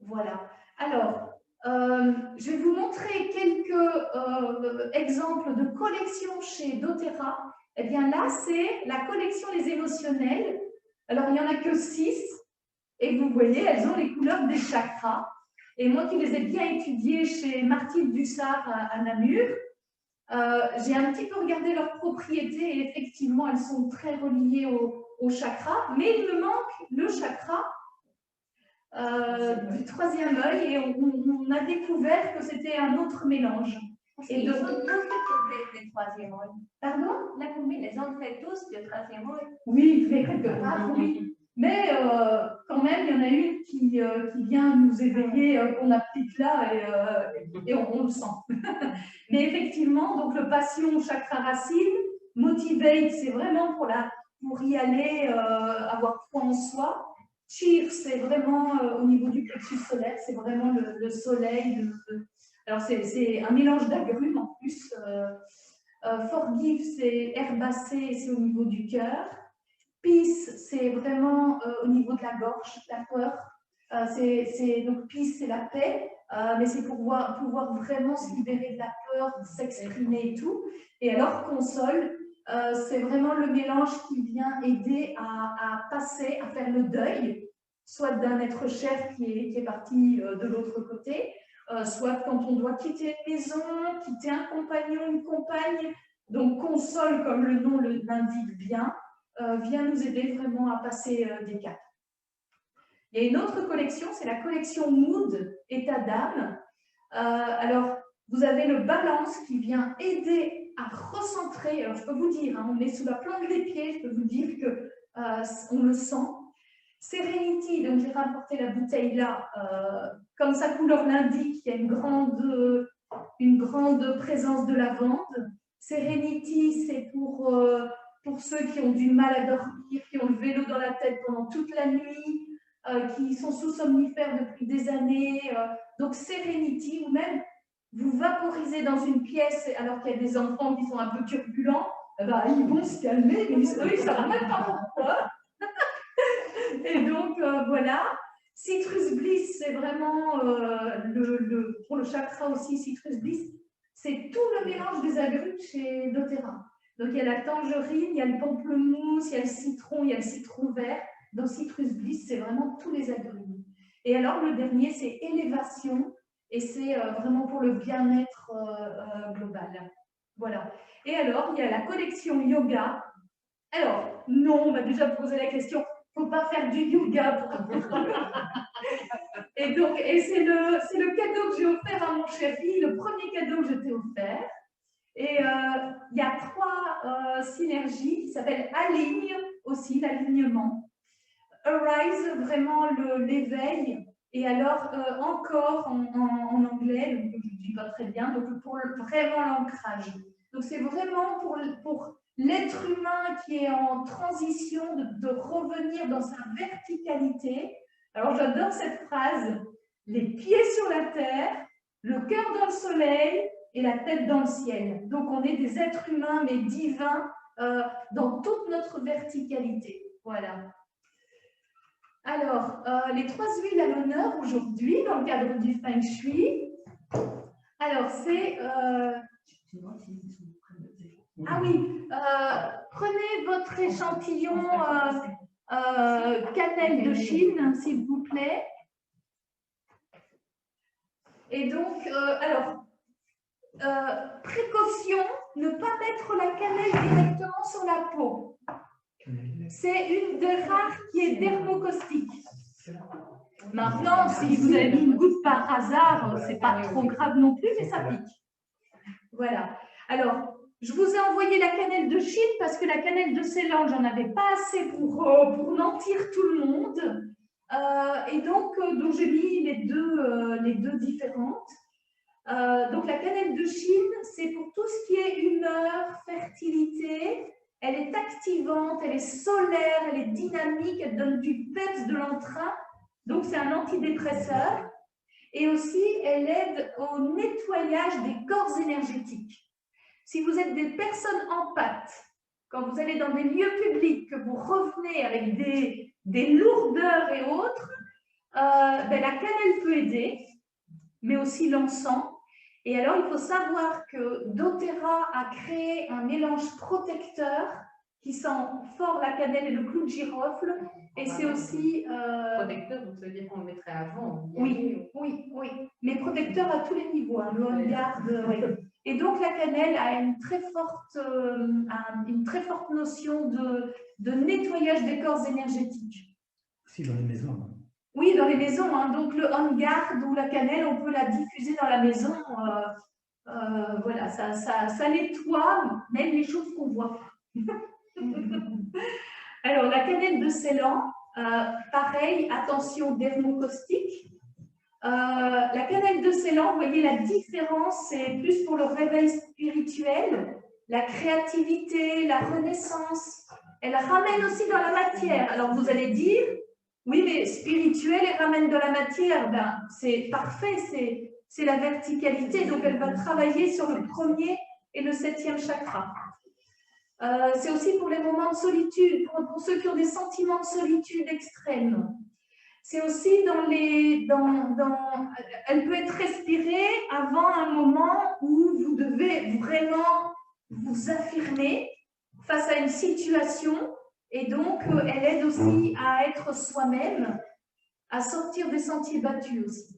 Voilà. Alors, je vais vous montrer quelques exemples de collections chez doTERRA. Eh bien là, c'est la collection Les Émotionnels. Alors, il n'y en a que 6. Et vous voyez, elles ont les couleurs des chakras. Et moi qui les ai bien étudiées chez Martine Dussard à Namur, j'ai un petit peu regardé leurs propriétés et effectivement, elles sont très reliées au chakra. Mais il me manque le chakra du troisième œil et on a découvert que c'était un autre mélange. Et ils ont tous fait le troisième œil. Pardon? Les ont fait tous le troisième œil. Oui, mais quelque part, oui. Mais quand même, il y en a une qui vient nous éveiller, qu'on applique là et on le sent. Mais effectivement, donc le passion, chakra racine, motivate, c'est vraiment pour y aller, avoir foi en soi. Cheer, c'est vraiment au niveau du plexus solaire, c'est vraiment le soleil. Alors, c'est un mélange d'agrumes en plus. Forgive, c'est herbacé, c'est au niveau du cœur. Peace, c'est vraiment au niveau de la gorge, la peur. Donc, peace, c'est la paix, mais c'est pour pouvoir vraiment se libérer de la peur, s'exprimer et tout. Et alors, console, c'est vraiment le mélange qui vient aider à passer, à faire le deuil, soit d'un être cher qui est parti de l'autre côté, soit quand on doit quitter une maison, quitter un compagnon, une compagne. Donc, console, comme le nom l'indique bien, vient nous aider vraiment à passer des caps. Il y a une autre collection, c'est la collection Mood, état d'âme. Alors, vous avez le balance qui vient aider à recentrer. Alors, je peux vous dire, on est sous la plante des pieds, je peux vous dire qu'on le sent. Serenity, donc j'ai rapporté la bouteille là, comme sa couleur l'indique, il y a une grande présence de lavande. Serenity, c'est pour ceux qui ont du mal à dormir, qui ont le vélo dans la tête pendant toute la nuit, qui sont sous somnifères depuis des années. Donc Serenity, ou même vous vaporisez dans une pièce alors qu'il y a des enfants qui sont un peu turbulents, ils vont se calmer, mais eux, ils ne savent même pas pourquoi. Et donc, voilà. Citrus Bliss, c'est vraiment pour le chakra aussi, Citrus Bliss, c'est tout le mélange des agrumes chez doTERRA. Donc, il y a la tangerine, il y a le pamplemousse, il y a le citron vert. Dans Citrus Bliss, c'est vraiment tous les agrumes. Et alors, le dernier, c'est élévation, et c'est vraiment pour le bien-être global. Voilà. Et alors, il y a la collection yoga. Alors, non, on m'a déjà posé la question, il ne faut pas faire du yoga pour... Et donc, c'est le cadeau que j'ai offert à mon chéri, le premier cadeau que je t'ai offert. Et il y a 3 synergies qui s'appellent Aligne aussi, l'alignement. Arise, vraiment l'éveil. Et alors, encore en anglais, donc je ne dis pas très bien, donc pour vraiment l'ancrage. Donc, c'est vraiment pour l'être humain qui est en transition de revenir dans sa verticalité. Alors, j'adore cette phrase, les pieds sur la terre, le cœur dans le soleil et la tête dans le ciel. Donc, on est des êtres humains, mais divins, dans toute notre verticalité. Voilà. Alors, les 3 huiles à l'honneur aujourd'hui, dans le cadre du Feng Shui. Alors, c'est... Ah oui, prenez votre échantillon cannelle de Chine, s'il vous plaît. Et donc, précaution, ne pas mettre la cannelle directement sur la peau. C'est une des rares qui est dermocaustique. Maintenant, si vous avez mis une goutte par hasard, c'est pas trop grave non plus, mais ça pique. Voilà. Alors, je vous ai envoyé la cannelle de Chine parce que la cannelle de Ceylan, j'en avais pas assez pour nantir tout le monde. Et donc j'ai mis les deux différentes. Donc, la cannelle de Chine, c'est pour tout ce qui est humeur, fertilité. Elle est activante, elle est solaire, elle est dynamique, elle donne du peps, de l'entrain. Donc, c'est un antidépresseur. Et aussi, elle aide au nettoyage des corps énergétiques. Si vous êtes des personnes empathes, quand vous allez dans des lieux publics, que vous revenez avec des lourdeurs et autres, ben, la cannelle peut aider, mais aussi l'encens. Et alors, il faut savoir que doTERRA a créé un mélange protecteur qui sent fort la cannelle et le clou de girofle. Et c'est aussi… Protecteur, donc ça veut dire qu'on le mettrait avant. Oui, mais protecteur à tous les niveaux, hein, le On-Guard, oui. Et donc, la cannelle a une très forte notion de nettoyage des corps énergétiques. Aussi dans les maisons. Oui, dans les maisons. Hein. Donc, le On-Guard ou la cannelle, on peut la diffuser dans la maison. Voilà, ça nettoie même les choses qu'on voit. Alors, la cannelle de Ceylan, pareil, attention dermocaustique. La cannelle de Ceylan, vous voyez la différence, c'est plus pour le réveil spirituel, la créativité, la renaissance. Elle ramène aussi dans la matière. Alors, vous allez dire, oui, mais spirituel, elle ramène de la matière. Ben, c'est parfait, c'est la verticalité. Donc, elle va travailler sur le 1er et le 7e chakra. C'est aussi pour les moments de solitude, pour ceux qui ont des sentiments de solitude extrême. C'est aussi elle peut être respirée avant un moment où vous devez vraiment vous affirmer face à une situation. Et donc, elle aide aussi à être soi-même, à sortir des sentiers battus aussi.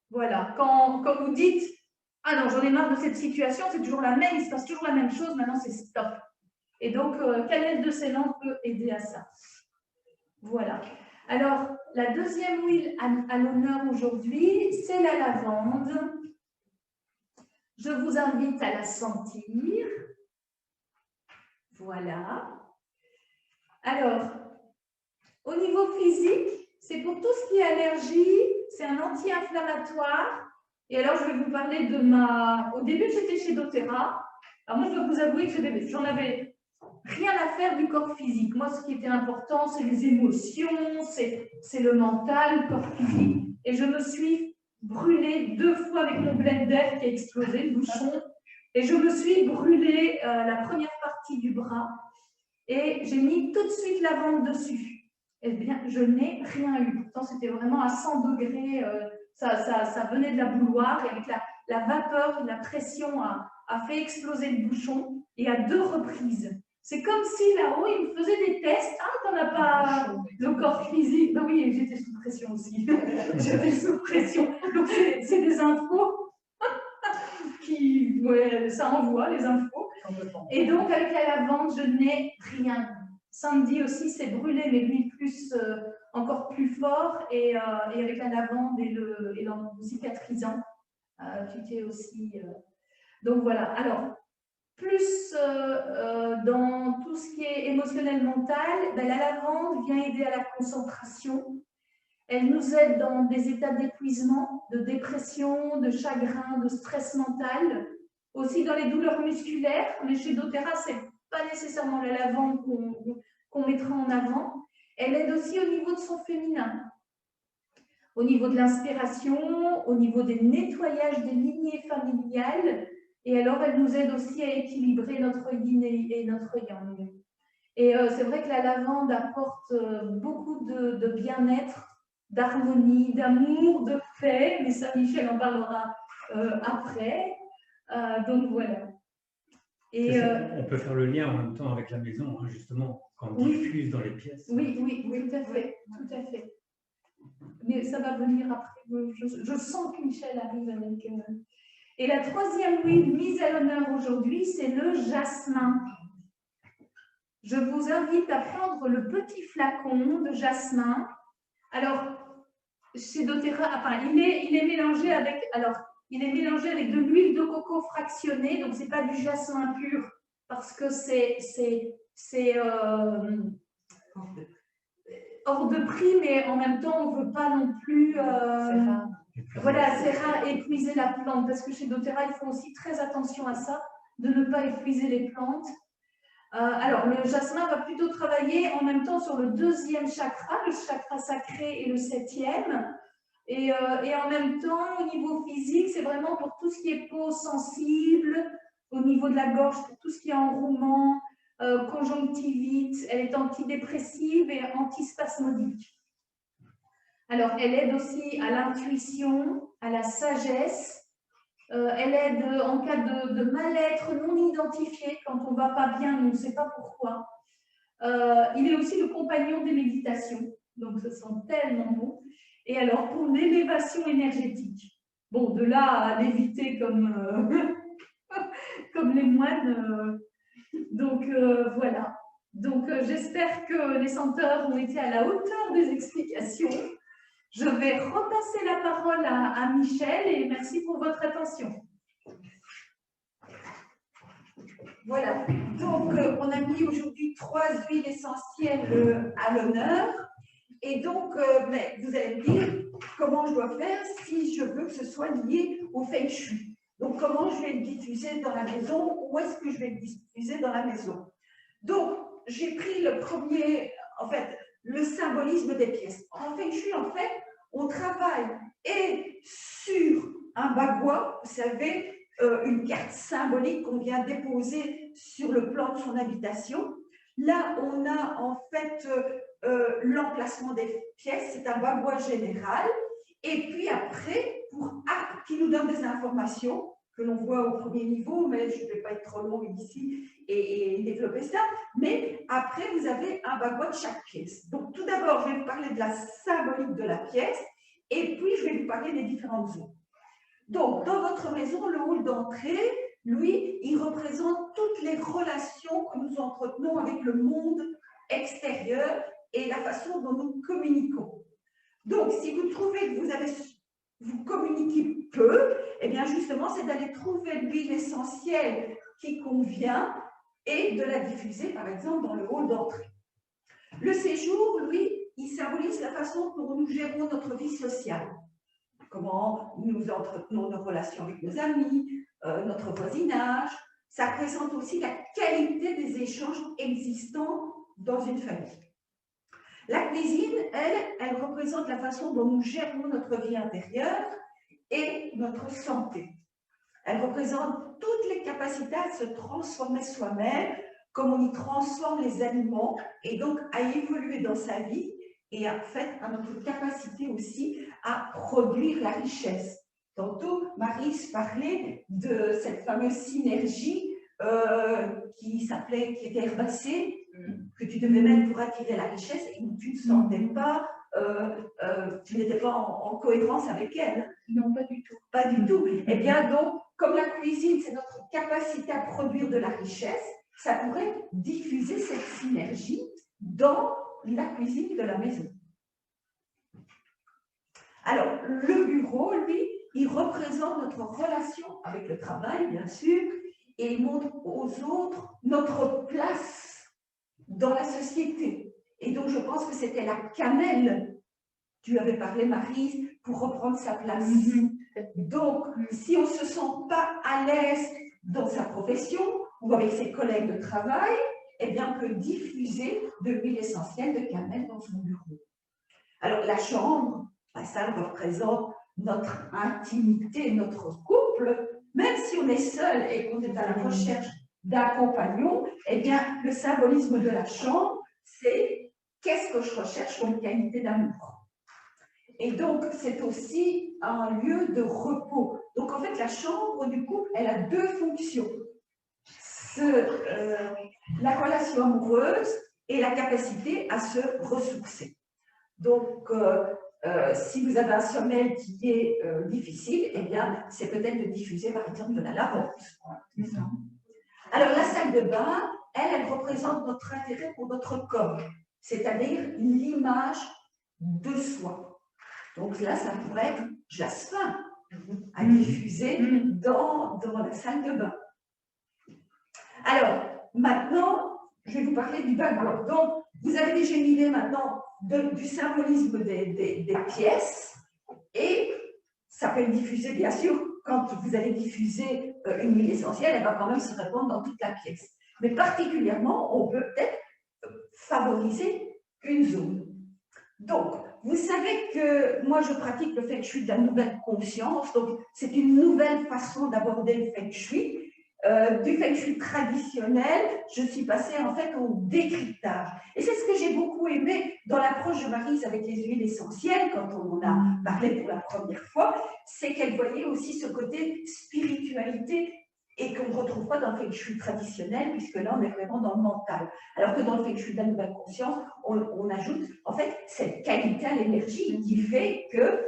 Voilà, quand vous dites « Ah non, j'en ai marre de cette situation, c'est toujours la même, il se passe toujours la même chose, maintenant c'est stop ». Et donc, cannelle de Ceylan peut aider à ça. Voilà. Alors, la deuxième huile à l'honneur aujourd'hui, c'est la lavande. Je vous invite à la sentir. Voilà. Alors, au niveau physique, c'est pour tout ce qui est allergie, c'est un anti-inflammatoire. Et alors, je vais vous parler de Au début, j'étais chez doTERRA. Alors, moi, je dois vous avouer que j'en avais rien à faire du corps physique. Moi, ce qui était important, c'est les émotions, c'est le mental, le corps physique. Et je me suis brûlée 2 fois avec mon blender qui a explosé, le bouchon. Et je me suis brûlée la première partie du bras. Et j'ai mis tout de suite la lavande dessus. Eh bien, je n'ai rien eu. Pourtant, c'était vraiment à 100 degrés. Ça venait de la bouilloire. Et avec la vapeur, la pression a fait exploser le bouchon. Et à 2 reprises. C'est comme si là-haut, ils me faisaient des tests. Ah, t'en as pas le corps physique. Ben oui, j'étais sous pression aussi. J'étais sous pression. Donc, c'est des infos qui, ouais, ça envoie les infos. Et donc, avec la lavande, je n'ai rien. Sandy aussi s'est brûlé, mais lui encore plus fort. Et avec la lavande et le cicatrisant, tu t'es aussi. Donc voilà. Alors, plus dans tout ce qui est émotionnel mental, ben, la lavande vient aider à la concentration. Elle nous aide dans des états d'épuisement, de dépression, de chagrin, de stress mental. Aussi dans les douleurs musculaires. On est chez doTERRA, ce n'est pas nécessairement la lavande qu'on mettra en avant. Elle aide aussi au niveau de son féminin. Au niveau de l'inspiration, au niveau des nettoyages des lignées familiales. Et alors, elle nous aide aussi à équilibrer notre yin et notre yang. Et c'est vrai que la lavande apporte beaucoup de bien-être, d'harmonie, d'amour, de paix. Mais ça, Michel en parlera après. Donc, voilà. Et, on peut faire le lien en même temps avec la maison, hein, justement, quand on diffuse dans les pièces. Oui, tout à fait. Tout à fait. Mais ça va venir après. Je sens que Michel arrive avec… Et la troisième huile mise à l'honneur aujourd'hui, c'est le jasmin. Je vous invite à prendre le petit flacon de jasmin. Alors, chez doTERRA, enfin, il est mélangé avec de l'huile de coco fractionnée, donc ce n'est pas du jasmin pur, parce que c'est hors de prix, mais en même temps, on ne veut pas non plus… Voilà, c'est rare, épuiser la plante, parce que chez doTERRA, ils font aussi très attention à ça, de ne pas épuiser les plantes. Alors, le jasmin va plutôt travailler en même temps sur le 2e chakra, le chakra sacré et le 7e. Et en même temps, au niveau physique, c'est vraiment pour tout ce qui est peau sensible, au niveau de la gorge, pour tout ce qui est enrouement, conjonctivite, elle est antidépressive et antispasmodique. Alors, elle aide aussi à l'intuition, à la sagesse. Elle aide en cas de mal-être non identifié, quand on ne va pas bien, mais on ne sait pas pourquoi. Il est aussi le compagnon des méditations, donc ce sont tellement bons. Et alors, pour l'élévation énergétique, bon, de là à l'éviter comme, comme les moines, donc voilà. Donc, j'espère que les senteurs ont été à la hauteur des explications. Je vais repasser la parole à Michel et merci pour votre attention. Voilà, donc on a mis aujourd'hui 3 huiles essentielles à l'honneur. Et donc, mais vous allez me dire comment je dois faire si je veux que ce soit lié au Feng Shui. Donc, comment je vais le diffuser dans la maison? Où est-ce que je vais le diffuser dans la maison? Donc, j'ai pris le premier, en fait, le symbolisme des pièces. En Feng Shui, en fait, on travaille et sur un bagua, vous savez, une carte symbolique qu'on vient déposer sur le plan de son habitation. Là, on a en fait l'emplacement des pièces, c'est un bagua général. Et puis après, qui nous donne des informations que l'on voit au premier niveau, mais je ne vais pas être trop longue ici et développer ça. Mais après, vous avez un bagua de chaque pièce. Donc, tout d'abord, je vais vous parler de la symbolique de la pièce et puis je vais vous parler des différentes zones. Donc, dans votre maison, le hall d'entrée, lui, il représente toutes les relations que nous entretenons avec le monde extérieur et la façon dont nous communiquons. Donc, si vous trouvez que vous communiquez peu, eh bien justement, c'est d'aller trouver l'huile essentielle qui convient et de la diffuser, par exemple, dans le hall d'entrée. Le séjour, lui, il symbolise la façon dont nous gérons notre vie sociale. Comment nous entretenons nos relations avec nos amis, notre voisinage. Ça représente aussi la qualité des échanges existants dans une famille. La cuisine, elle représente la façon dont nous gérons notre vie intérieure et notre santé. Elle représente toutes les capacités à se transformer soi-même, comme on y transforme les aliments, et donc à évoluer dans sa vie, et en fait à notre capacité aussi à produire la richesse. Tantôt, Maryse parlait de cette fameuse synergie qui était herbacée, que tu devais mettre pour attirer la richesse et où tu ne sentais pas, tu n'étais pas en cohérence avec elle. Non, pas du tout. Pas du tout. Eh bien, donc, comme la cuisine, c'est notre capacité à produire de la richesse, ça pourrait diffuser cette synergie dans la cuisine de la maison. Alors, le bureau, lui, il représente notre relation avec le travail, bien sûr, et il montre aux autres notre place dans la société. Et donc, je pense que c'était la cannelle, tu avais parlé, Maryse, pour reprendre sa place. Donc, si on ne se sent pas à l'aise dans sa profession ou avec ses collègues de travail, eh bien, on peut diffuser de l'huile essentielle de cannelle dans son bureau. Alors, la chambre, ça représente notre intimité, notre couple. Même si on est seul et qu'on est à la recherche d'un compagnon, eh bien, le symbolisme de la chambre, c'est qu'est-ce que je recherche comme qualité d'amour. Et donc, c'est aussi un lieu de repos. Donc, en fait, la chambre du couple, elle a 2 fonctions. La relation amoureuse et la capacité à se ressourcer. Donc, si vous avez un sommeil qui est difficile, eh bien, c'est peut-être de diffuser, par exemple, de la lavande. Alors, la salle de bain, elle représente notre intérêt pour notre corps, c'est-à-dire l'image de soi. Donc là, ça pourrait être jasmin à diffuser dans la salle de bain. Alors, maintenant, je vais vous parler du bagua. Donc, vous avez déjà une idée maintenant du symbolisme des pièces et ça peut être diffusé, bien sûr, quand vous allez diffuser une huile essentielle, elle va quand même se répandre dans toute la pièce. Mais particulièrement, on peut peut-être favoriser une zone. Donc, vous savez que moi, je pratique le Feng Shui de la nouvelle conscience. Donc, c'est une nouvelle façon d'aborder le Feng Shui du feng shui traditionnel, je suis passée en fait au décryptage. Et c'est ce que j'ai beaucoup aimé dans l'approche de Maryse avec les huiles essentielles, quand on en a parlé pour la première fois, c'est qu'elle voyait aussi ce côté spiritualité et qu'on ne retrouve pas dans le feng shui traditionnel, puisque là, on est vraiment dans le mental. Alors que dans le feng shui de la nouvelle conscience, on ajoute en fait cette qualité à l'énergie qui fait que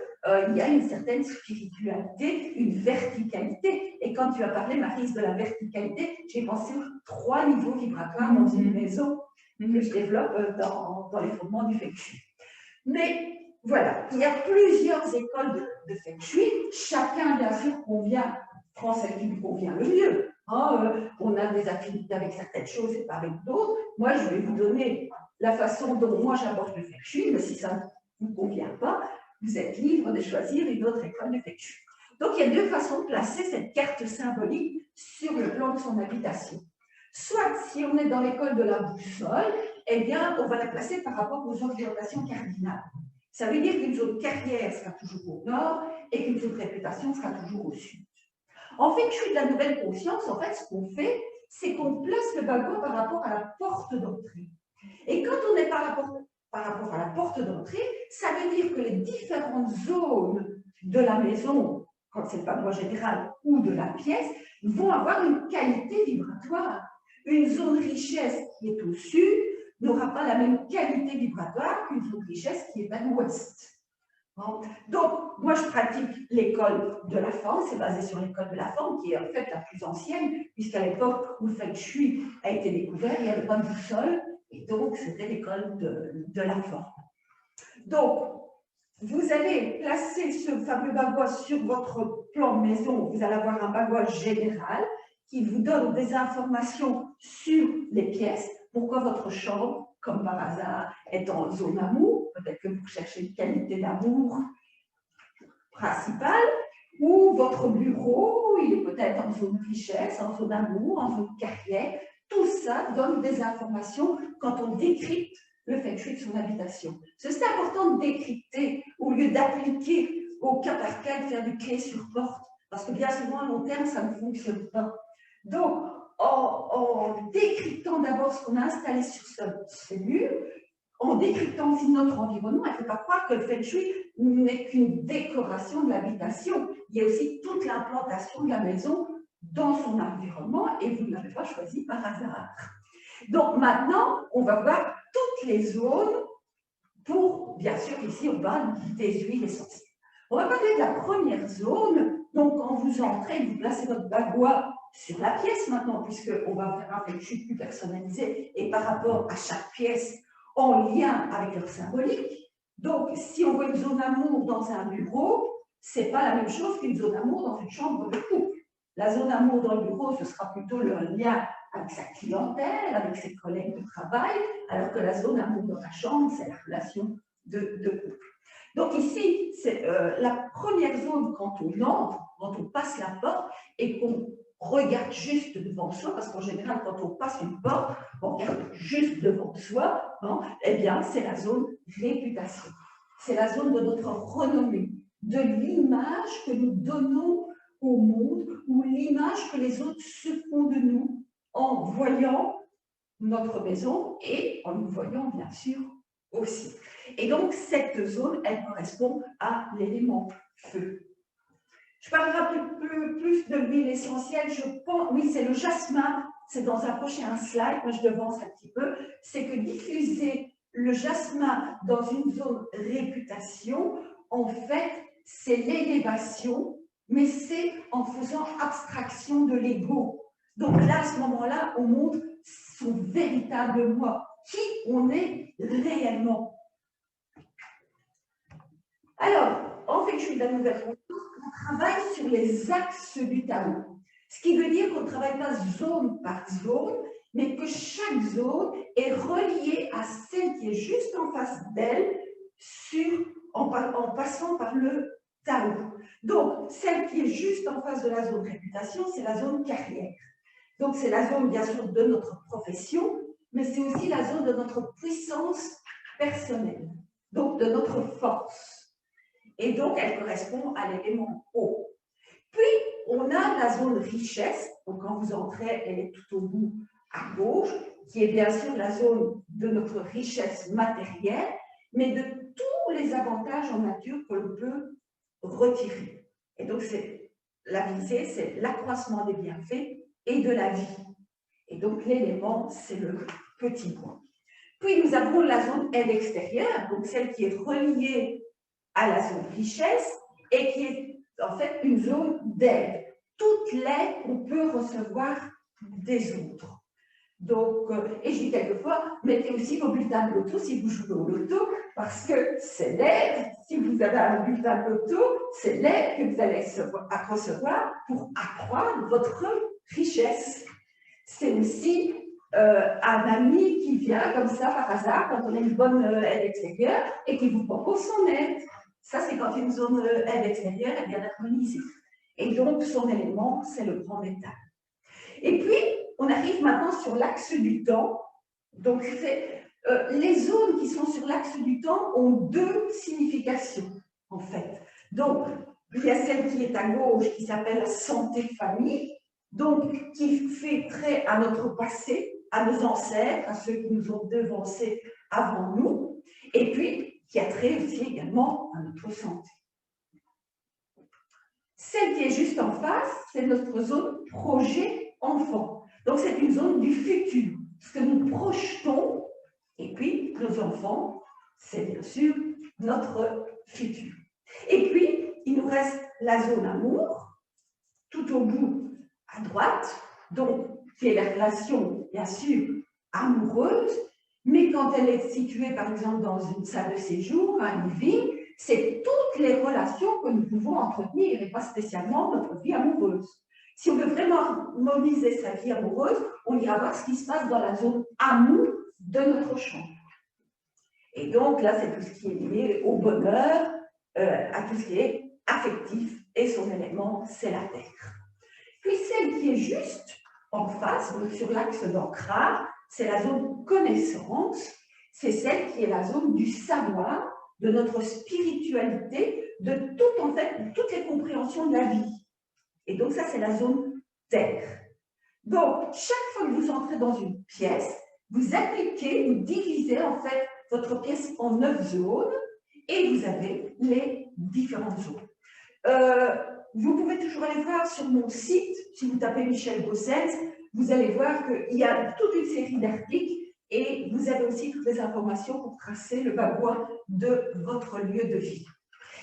il y a une certaine spiritualité, une verticalité. Et quand tu as parlé, Maryse, de la verticalité, j'ai pensé aux 3 niveaux vibratoires dans une maison que je développe dans les fondements du Feng Shui. Mais voilà, il y a plusieurs écoles de Feng Shui. Chacun, bien sûr, prend celle qui lui convient le mieux. On a des affinités avec certaines choses et pas avec d'autres. Moi, je vais vous donner la façon dont moi j'aborde le Feng Shui, mais si ça ne vous convient pas, vous êtes libre de choisir une autre école de Feng Shui. Donc, il y a 2 façons de placer cette carte symbolique sur le plan de son habitation. Soit, si on est dans l'école de la boussole, eh bien, on va la placer par rapport aux orientations cardinales. Ça veut dire qu'une zone carrière sera toujours au nord et qu'une zone réputation sera toujours au sud. En Feng Shui de la nouvelle conscience, en fait, ce qu'on fait, c'est qu'on place le bagua par rapport à la porte d'entrée. Et quand on est par rapport à la porte d'entrée, ça veut dire que les différentes zones de la maison, quand c'est le bagua général ou de la pièce, vont avoir une qualité vibratoire. Une zone richesse qui est au sud n'aura pas la même qualité vibratoire qu'une zone richesse qui est à l'ouest. Donc, moi, je pratique l'école de la forme, c'est basé sur l'école de la forme, qui est en fait la plus ancienne, puisqu'à l'époque où le Feng Shui a été découvert, il n'y avait pas de boussole, et donc c'était l'école de la forme. Donc, vous allez placer ce fameux bagua sur votre plan de maison, vous allez avoir un bagua général qui vous donne des informations sur les pièces, pourquoi votre chambre, comme par hasard, est en zone amour, peut-être que vous cherchez une qualité d'amour principale, ou votre bureau, il est peut-être en zone richesse, en zone amour, en zone carrière. Tout ça donne des informations quand on décrypte le Feng Shui de son habitation. C'est important de décrypter au lieu d'appliquer au cas par cas, de faire du clé sur porte, parce que bien souvent, à long terme, ça ne fonctionne pas. Donc, en décryptant d'abord ce qu'on a installé sur cette cellule, en décryptant aussi notre environnement, il ne faut pas croire que le Feng Shui n'est qu'une décoration de l'habitation. Il y a aussi toute l'implantation de la maison dans son environnement et vous ne l'avez pas choisi par hasard. Donc maintenant, on va voir toutes les zones pour, bien sûr, ici on parle des huiles essentielles. On va parler de la première zone. Donc quand vous entrez, vous placez votre bagua sur la pièce maintenant, puisqu'on va faire un Feng Shui plus personnalisé et par rapport à chaque pièce en lien avec leur symbolique. Donc, si on voit une zone amour dans un bureau, ce n'est pas la même chose qu'une zone amour dans une chambre de couple. La zone amour dans le bureau, ce sera plutôt le lien avec sa clientèle, avec ses collègues de travail, alors que la zone amour dans la chambre, c'est la relation de couple. Donc ici, c'est la première zone quand on entre, quand on passe la porte et qu'on regarde juste devant soi, parce qu'en général, quand on passe une porte, on regarde juste devant soi, hein, eh bien, c'est la zone réputation. C'est la zone de notre renommée, de l'image que nous donnons au monde, ou l'image que les autres se font de nous en voyant notre maison et en nous voyant, bien sûr, aussi. Et donc, cette zone, elle correspond à l'élément feu. Je parlerai plus de l'huile essentielle, je pense, oui, c'est le jasmin, c'est dans un prochain slide, moi je devance un petit peu, c'est que diffuser le jasmin dans une zone réputation, en fait, c'est l'élévation, mais c'est en faisant abstraction de l'ego. Donc là, à ce moment-là, on montre son véritable moi, qui on est réellement. Alors, en Feng Shui de la nouvelle conscience, on travaille sur les axes du Tao. Ce qui veut dire qu'on ne travaille pas zone par zone, mais que chaque zone est reliée à celle qui est juste en face d'elle en passant par le Tao. Donc, celle qui est juste en face de la zone réputation, c'est la zone carrière. Donc, c'est la zone, bien sûr, de notre profession, mais c'est aussi la zone de notre puissance personnelle, donc de notre force. Et donc, elle correspond à l'élément eau. Puis, on a la zone richesse. Donc, quand vous entrez, elle est tout au bout à gauche, qui est bien sûr la zone de notre richesse matérielle, mais de tous les avantages en nature que l'on peut retirer. Et donc, la visée, c'est l'accroissement des bienfaits et de la vie. Et donc, l'élément, c'est le petit point. Puis, nous avons la zone aide extérieure, donc celle qui est reliée à la zone richesse et qui est en fait une zone d'aide. Toute l'aide qu'on peut recevoir des autres. Donc, et je dis quelquefois, mettez aussi vos bulletins de loto si vous jouez au loto, parce que c'est l'aide, si vous avez un bulletin de loto, c'est l'aide que vous allez recevoir pour accroître votre richesse. C'est aussi un ami qui vient comme ça par hasard, quand on a une bonne aide extérieure, et qui vous propose son aide. Ça, c'est quand une zone aide extérieure est bien harmonisée. Et donc, son élément, c'est le grand métal. Et puis, on arrive maintenant sur l'axe du temps. Donc, les zones qui sont sur l'axe du temps ont deux significations, en fait. Donc, il y a celle qui est à gauche, qui s'appelle la santé-famille, donc qui fait trait à notre passé, à nos ancêtres, à ceux qui nous ont devancés avant nous, et puis qui a trait aussi également à notre santé. Celle qui est juste en face, c'est notre zone projet enfant. Donc, c'est une zone du futur, ce que nous projetons, et puis nos enfants, c'est bien sûr notre futur. Et puis, il nous reste la zone amour, tout au bout à droite, donc qui est la relation, bien sûr, amoureuse, mais quand elle est située, par exemple, dans une salle de séjour, un living, c'est toutes les relations que nous pouvons entretenir, et pas spécialement notre vie amoureuse. Si on veut vraiment harmoniser sa vie amoureuse, on ira voir ce qui se passe dans la zone amour de notre chambre. Et donc là, c'est tout ce qui est lié au bonheur, à tout ce qui est affectif, et son élément, c'est la terre. Puis celle qui est juste en face, donc sur l'axe d'ancrage, c'est la zone connaissance, c'est celle qui est la zone du savoir, de notre spiritualité, de tout, en fait, toutes les compréhensions de la vie. Et donc ça, c'est la zone terre. Donc, chaque fois que vous entrez dans une pièce, vous appliquez, vous divisez en fait votre pièce en 9 zones et vous avez les différentes zones. Vous pouvez toujours aller voir sur mon site, si vous tapez Michel Gossens, vous allez voir qu'il y a toute une série d'articles et vous avez aussi toutes les informations pour tracer le babouin de votre lieu de vie.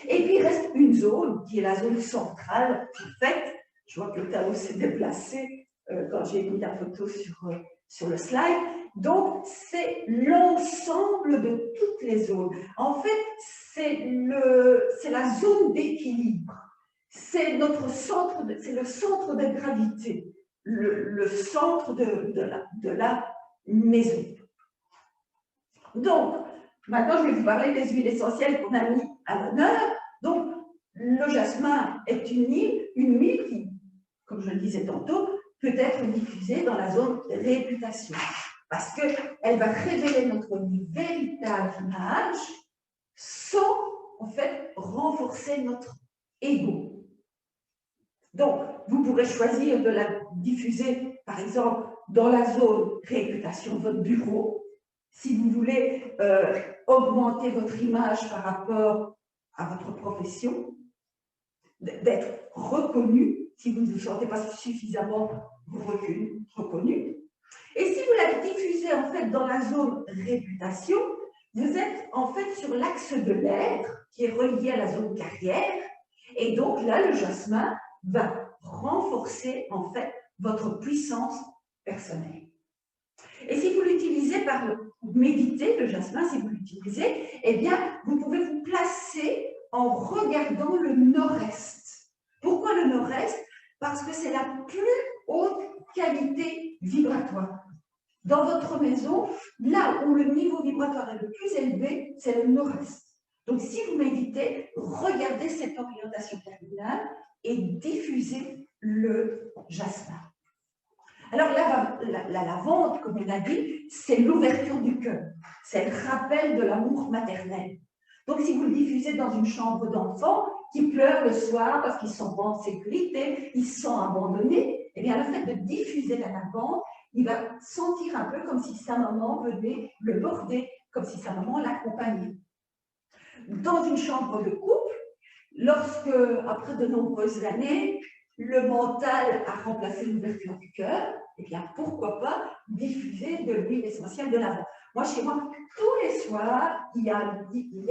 Et puis, il reste une zone qui est la zone centrale. En fait, je vois que le tableau s'est déplacé quand j'ai mis la photo sur le slide. Donc, c'est l'ensemble de toutes les zones. En fait, c'est la zone d'équilibre. C'est notre centre, c'est le centre de gravité, le centre de la maison. Donc, maintenant, je vais vous parler des huiles essentielles qu'on a mis à l'honneur. Donc, le jasmin est une huile qui, comme je le disais tantôt, peut être diffusée dans la zone réputation. Parce qu'elle va révéler notre véritable image sans, en fait, renforcer notre ego. Donc, vous pourrez choisir de la diffuser, par exemple, dans la zone réputation de votre bureau, si vous voulez augmenter votre image par rapport à votre profession, d'être reconnu, si vous ne vous sentez pas suffisamment reconnu. Et si vous la diffusez en fait dans la zone réputation, vous êtes en fait sur l'axe de l'être qui est relié à la zone carrière. Et donc là, le jasmin va renforcer en fait votre puissance personnelle. Et si vous l'utilisez pour méditer, le jasmin, si vous l'utilisez, eh bien, vous pouvez vous placer en regardant le nord-est. Pourquoi le nord-est? Parce que c'est la plus haute qualité vibratoire. Dans votre maison, là où le niveau vibratoire est le plus élevé, c'est le nord-est. Donc, si vous méditez, regardez cette orientation cardinale et diffusez le jasmin. Alors, la lavande, comme on a dit, c'est l'ouverture du cœur. C'est le rappel de l'amour maternel. Donc, si vous le diffusez dans une chambre d'enfant, qui pleurent le soir parce qu'ils ne sont pas en sécurité, ils sont abandonnés, eh bien, le fait de diffuser la lavande, il va sentir un peu comme si sa maman venait le border, comme si sa maman l'accompagnait. Dans une chambre de couple, lorsque, après de nombreuses années, le mental a remplacé l'ouverture du cœur, eh bien, pourquoi pas diffuser de l'huile essentielle de lavande. Moi, chez moi, tous les soirs, il y a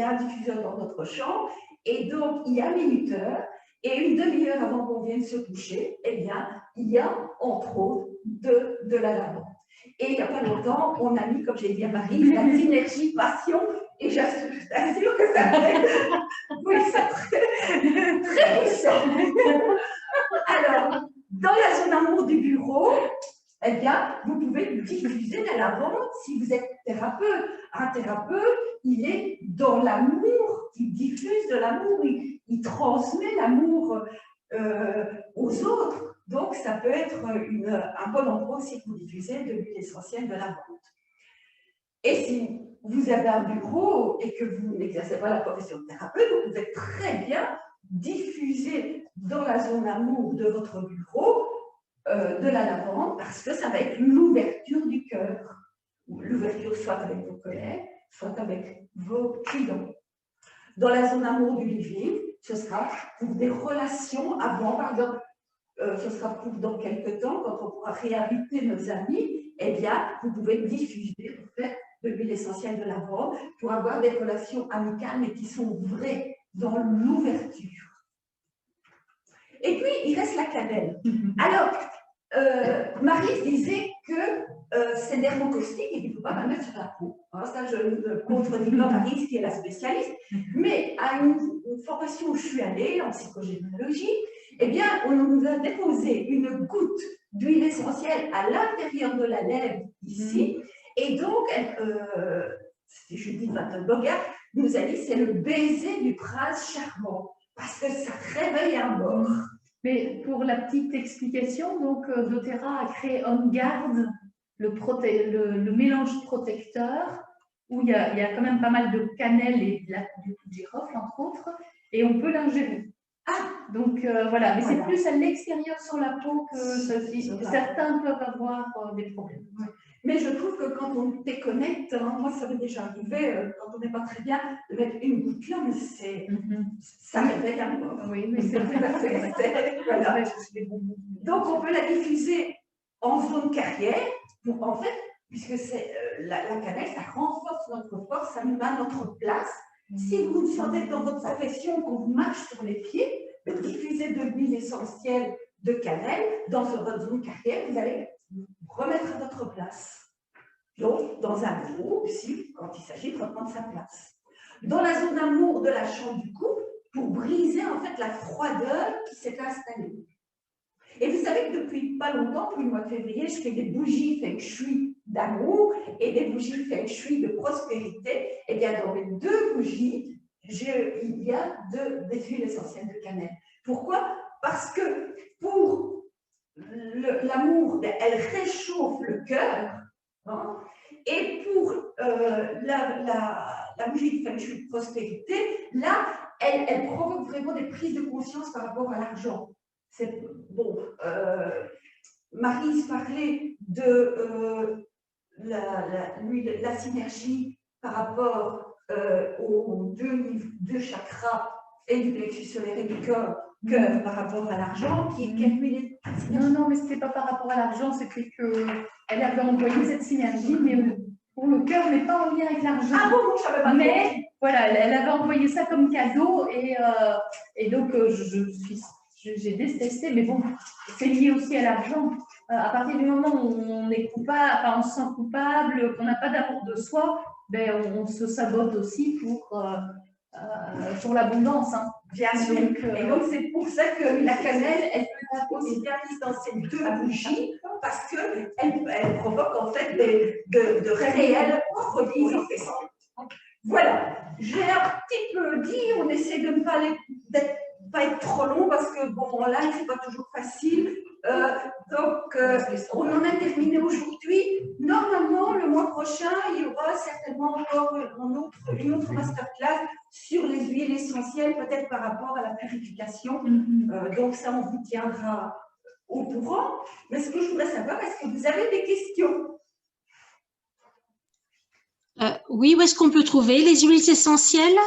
un diffuseur dans notre chambre, et donc, il y a un minuteur, et une demi-heure avant qu'on vienne se coucher, eh bien, il y a, entre autres, de la lavande. Et il n'y a pas longtemps, on a mis, comme j'ai dit à Marie, la synergie passion, et j'assure que ça fait, oui, ça très, très puissant. Alors, dans la zone amour du bureau, eh bien, vous pouvez diffuser la lavande si vous êtes thérapeute. Un thérapeute, il est dans l'amour, il diffuse de l'amour, il transmet l'amour aux autres. Donc, ça peut être un bon endroit aussi pour diffuser de l'huile essentielle de lavande. Et si vous avez un bureau et que vous n'exercez pas la profession de thérapeute, vous pouvez très bien diffuser dans la zone amour de votre bureau de la lavande, parce que ça va être l'ouverture du cœur. L'ouverture soit avec vos collègues, soit avec vos clients. Dans la zone amour du living, ce sera pour des relations avant, par exemple, ce sera pour dans quelques temps, quand on pourra réinviter nos amis, eh bien, vous pouvez diffuser en fait, de l'huile essentielle de lavande pour avoir des relations amicales, mais qui sont vraies dans l'ouverture. Et puis, il reste la cannelle. Alors, Marie disait que c'est dermocaustique et qu'il ne faut pas la mettre sur la peau. Alors ça, je ne contredis pas Marie, qui est la spécialiste, mais à une formation où je suis allée, en psychogénéalogie, eh bien, on nous a déposé une goutte d'huile essentielle à l'intérieur de la lèvre, ici, et donc, c'était Judith Vandenberger, nous a dit c'est le baiser du prince charmant, parce que ça réveille un mort. Mais pour la petite explication, donc doTERRA a créé On Guard, le mélange protecteur, où il y a quand même pas mal de cannelle et du clou de girofle, entre autres, et on peut l'ingérer. Ah, donc voilà, mais c'est plus à l'extérieur sur la peau que certains peuvent avoir des problèmes. Ouais. Mais je trouve que quand on déconnecte, hein, moi ça m'est déjà arrivé, quand on n'est pas très bien, de mettre une goutte là, mais ça réveille un mort. Oui, mais c'est voilà. Donc on peut la diffuser en zone carrière, pour, en fait, puisque c'est la cannelle, ça renforce notre force, ça nous met à notre place. Si vous vous sentez dans votre profession qu'on vous marche sur les pieds, diffusez de l'huile essentielle de cannelle dans votre zone carrière, vous allez remettre à votre place. Donc, dans un bureau aussi, quand il s'agit de reprendre sa place. Dans la zone d'amour de la chambre du couple, pour briser en fait la froideur qui s'est installée. Et vous savez que depuis pas longtemps, depuis le mois de février, je fais des bougies feng shui d'amour et des bougies feng shui de prospérité. Et bien, dans les deux bougies, il y a des huiles essentielles de cannelle. Pourquoi? Parce que pour l'amour, elle réchauffe le cœur, hein, et pour la bougie de feng shui de prospérité, là, elle provoque vraiment des prises de conscience par rapport à l'argent. C'est bon. Maryse parlait de la synergie par rapport aux deux chakras et du plexus solaire et du cœur par rapport à l'argent. Non, mais ce n'était pas par rapport à l'argent, c'était qu'elle avait envoyé cette synergie, mais pour le cœur n'est pas en lien avec l'argent. Ah bon, je savais pas. Mais voilà, elle avait envoyé ça comme cadeau et donc j'ai détesté, mais bon, c'est lié aussi à l'argent. À partir du moment où on est coupable, enfin, on se sent coupable, qu'on n'a pas d'amour de soi, ben, on se sabote aussi pour l'abondance. Hein. Bien sûr. Et donc, c'est pour ça que la cannelle, elle peut être aussi bien mise dans ces deux bougies, parce qu'elle provoque en fait de réels produits. Voilà. J'ai un petit peu dit, on essaie de ne pas être trop long, parce que bon, en live, c'est pas toujours facile. Donc, on en a terminé aujourd'hui. Normalement, le mois prochain, prochain, il y aura certainement encore une autre masterclass sur les huiles essentielles, peut-être par rapport à la purification. Donc ça, on vous tiendra au courant. Mais ce que je voudrais savoir, est-ce que vous avez des questions? Oui, où est-ce qu'on peut trouver les huiles essentielles?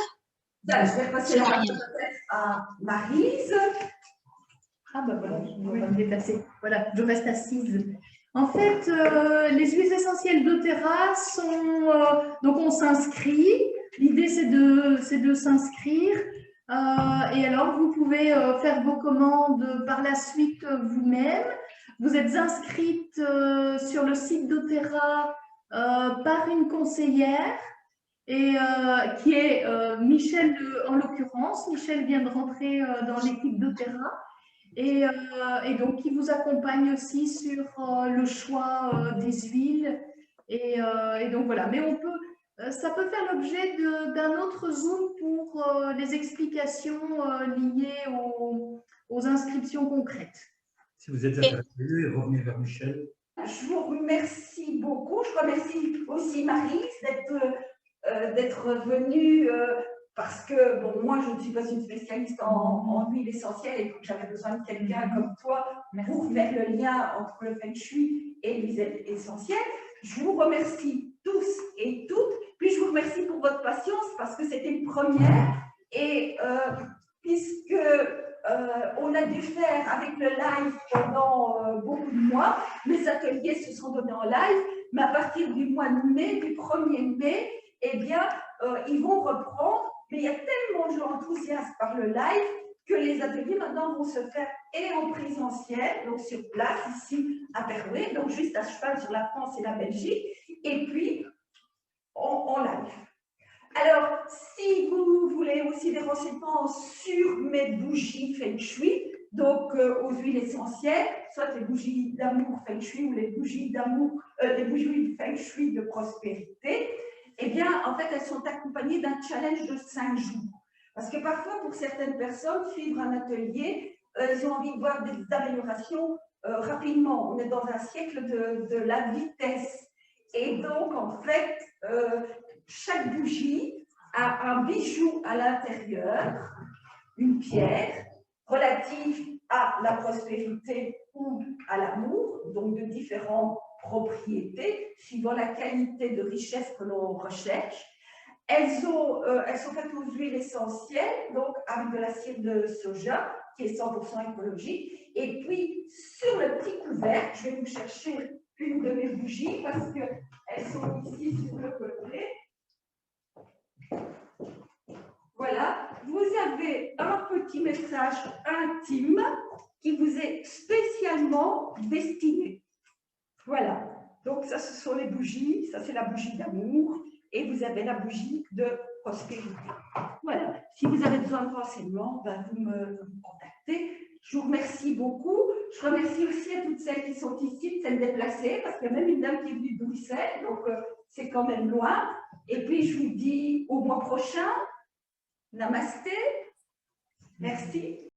Je vais passer la parole peut-être à Maryse. Ah ben voilà, je vais me déplacer. Voilà, je reste assise. En fait, les huiles essentielles doTERRA sont... donc on s'inscrit. L'idée, c'est de s'inscrire. Et alors, vous pouvez faire vos commandes par la suite vous-même. Vous êtes inscrite sur le site doTERRA par une conseillère et qui est Michel en l'occurrence. Michel vient de rentrer dans l'équipe doTERRA. Et donc, qui vous accompagne aussi sur le choix des huiles. Et donc, voilà. Mais ça peut faire l'objet d'un autre Zoom pour les explications liées aux inscriptions concrètes. Si vous êtes intéressé, revenez vers Michel. Je vous remercie beaucoup. Je remercie aussi Maryse d'être venue parce que, bon, moi, je ne suis pas une spécialiste en huile essentielle et que j'avais besoin de quelqu'un comme toi pour faire le lien entre le feng shui et l'huile essentielle. Je vous remercie tous et toutes. Puis, je vous remercie pour votre patience parce que c'était une première. Et puisque on a dû faire avec le live pendant beaucoup de mois, les ateliers se sont donnés en live, mais à partir du mois de mai, du 1er mai, eh bien, ils vont reprendre. Mais il y a tellement de gens enthousiastes par le live que les ateliers maintenant vont se faire et en présentiel, donc sur place, ici à Perouet, donc juste à cheval sur la France et la Belgique, et puis en live. Alors, si vous voulez aussi des renseignements sur mes bougies Feng Shui, donc aux huiles essentielles, soit les bougies d'amour Feng Shui ou les bougies d'amour, les bougies Feng Shui de prospérité, eh bien, en fait, elles sont accompagnées d'un challenge de 5 jours. Parce que parfois, pour certaines personnes, suivre un atelier, ils ont envie de voir des améliorations rapidement. On est dans un siècle de la vitesse. Et donc, en fait, chaque bougie a un bijou à l'intérieur, une pierre relative à la prospérité ou à l'amour, donc de différentes propriétés, suivant la qualité de richesse que l'on recherche. Elles sont faites aux huiles essentielles, donc avec de la cire de soja, qui est 100% écologique. Et puis, sur le petit couvercle, je vais vous chercher une de mes bougies parce qu'elles sont ici sur le côté. Voilà, vous avez un petit message intime qui vous est spécialement destiné. Voilà, donc ça, ce sont les bougies. Ça, c'est la bougie d'amour. Et vous avez la bougie de prospérité. Voilà, si vous avez besoin de renseignements, ben, vous me contactez. Je vous remercie beaucoup. Je remercie aussi à toutes celles qui sont ici, de s'être déplacées, parce qu'il y a même une dame qui est venue de Bruxelles, donc c'est quand même loin. Et puis, je vous dis au mois prochain. Namasté. Merci.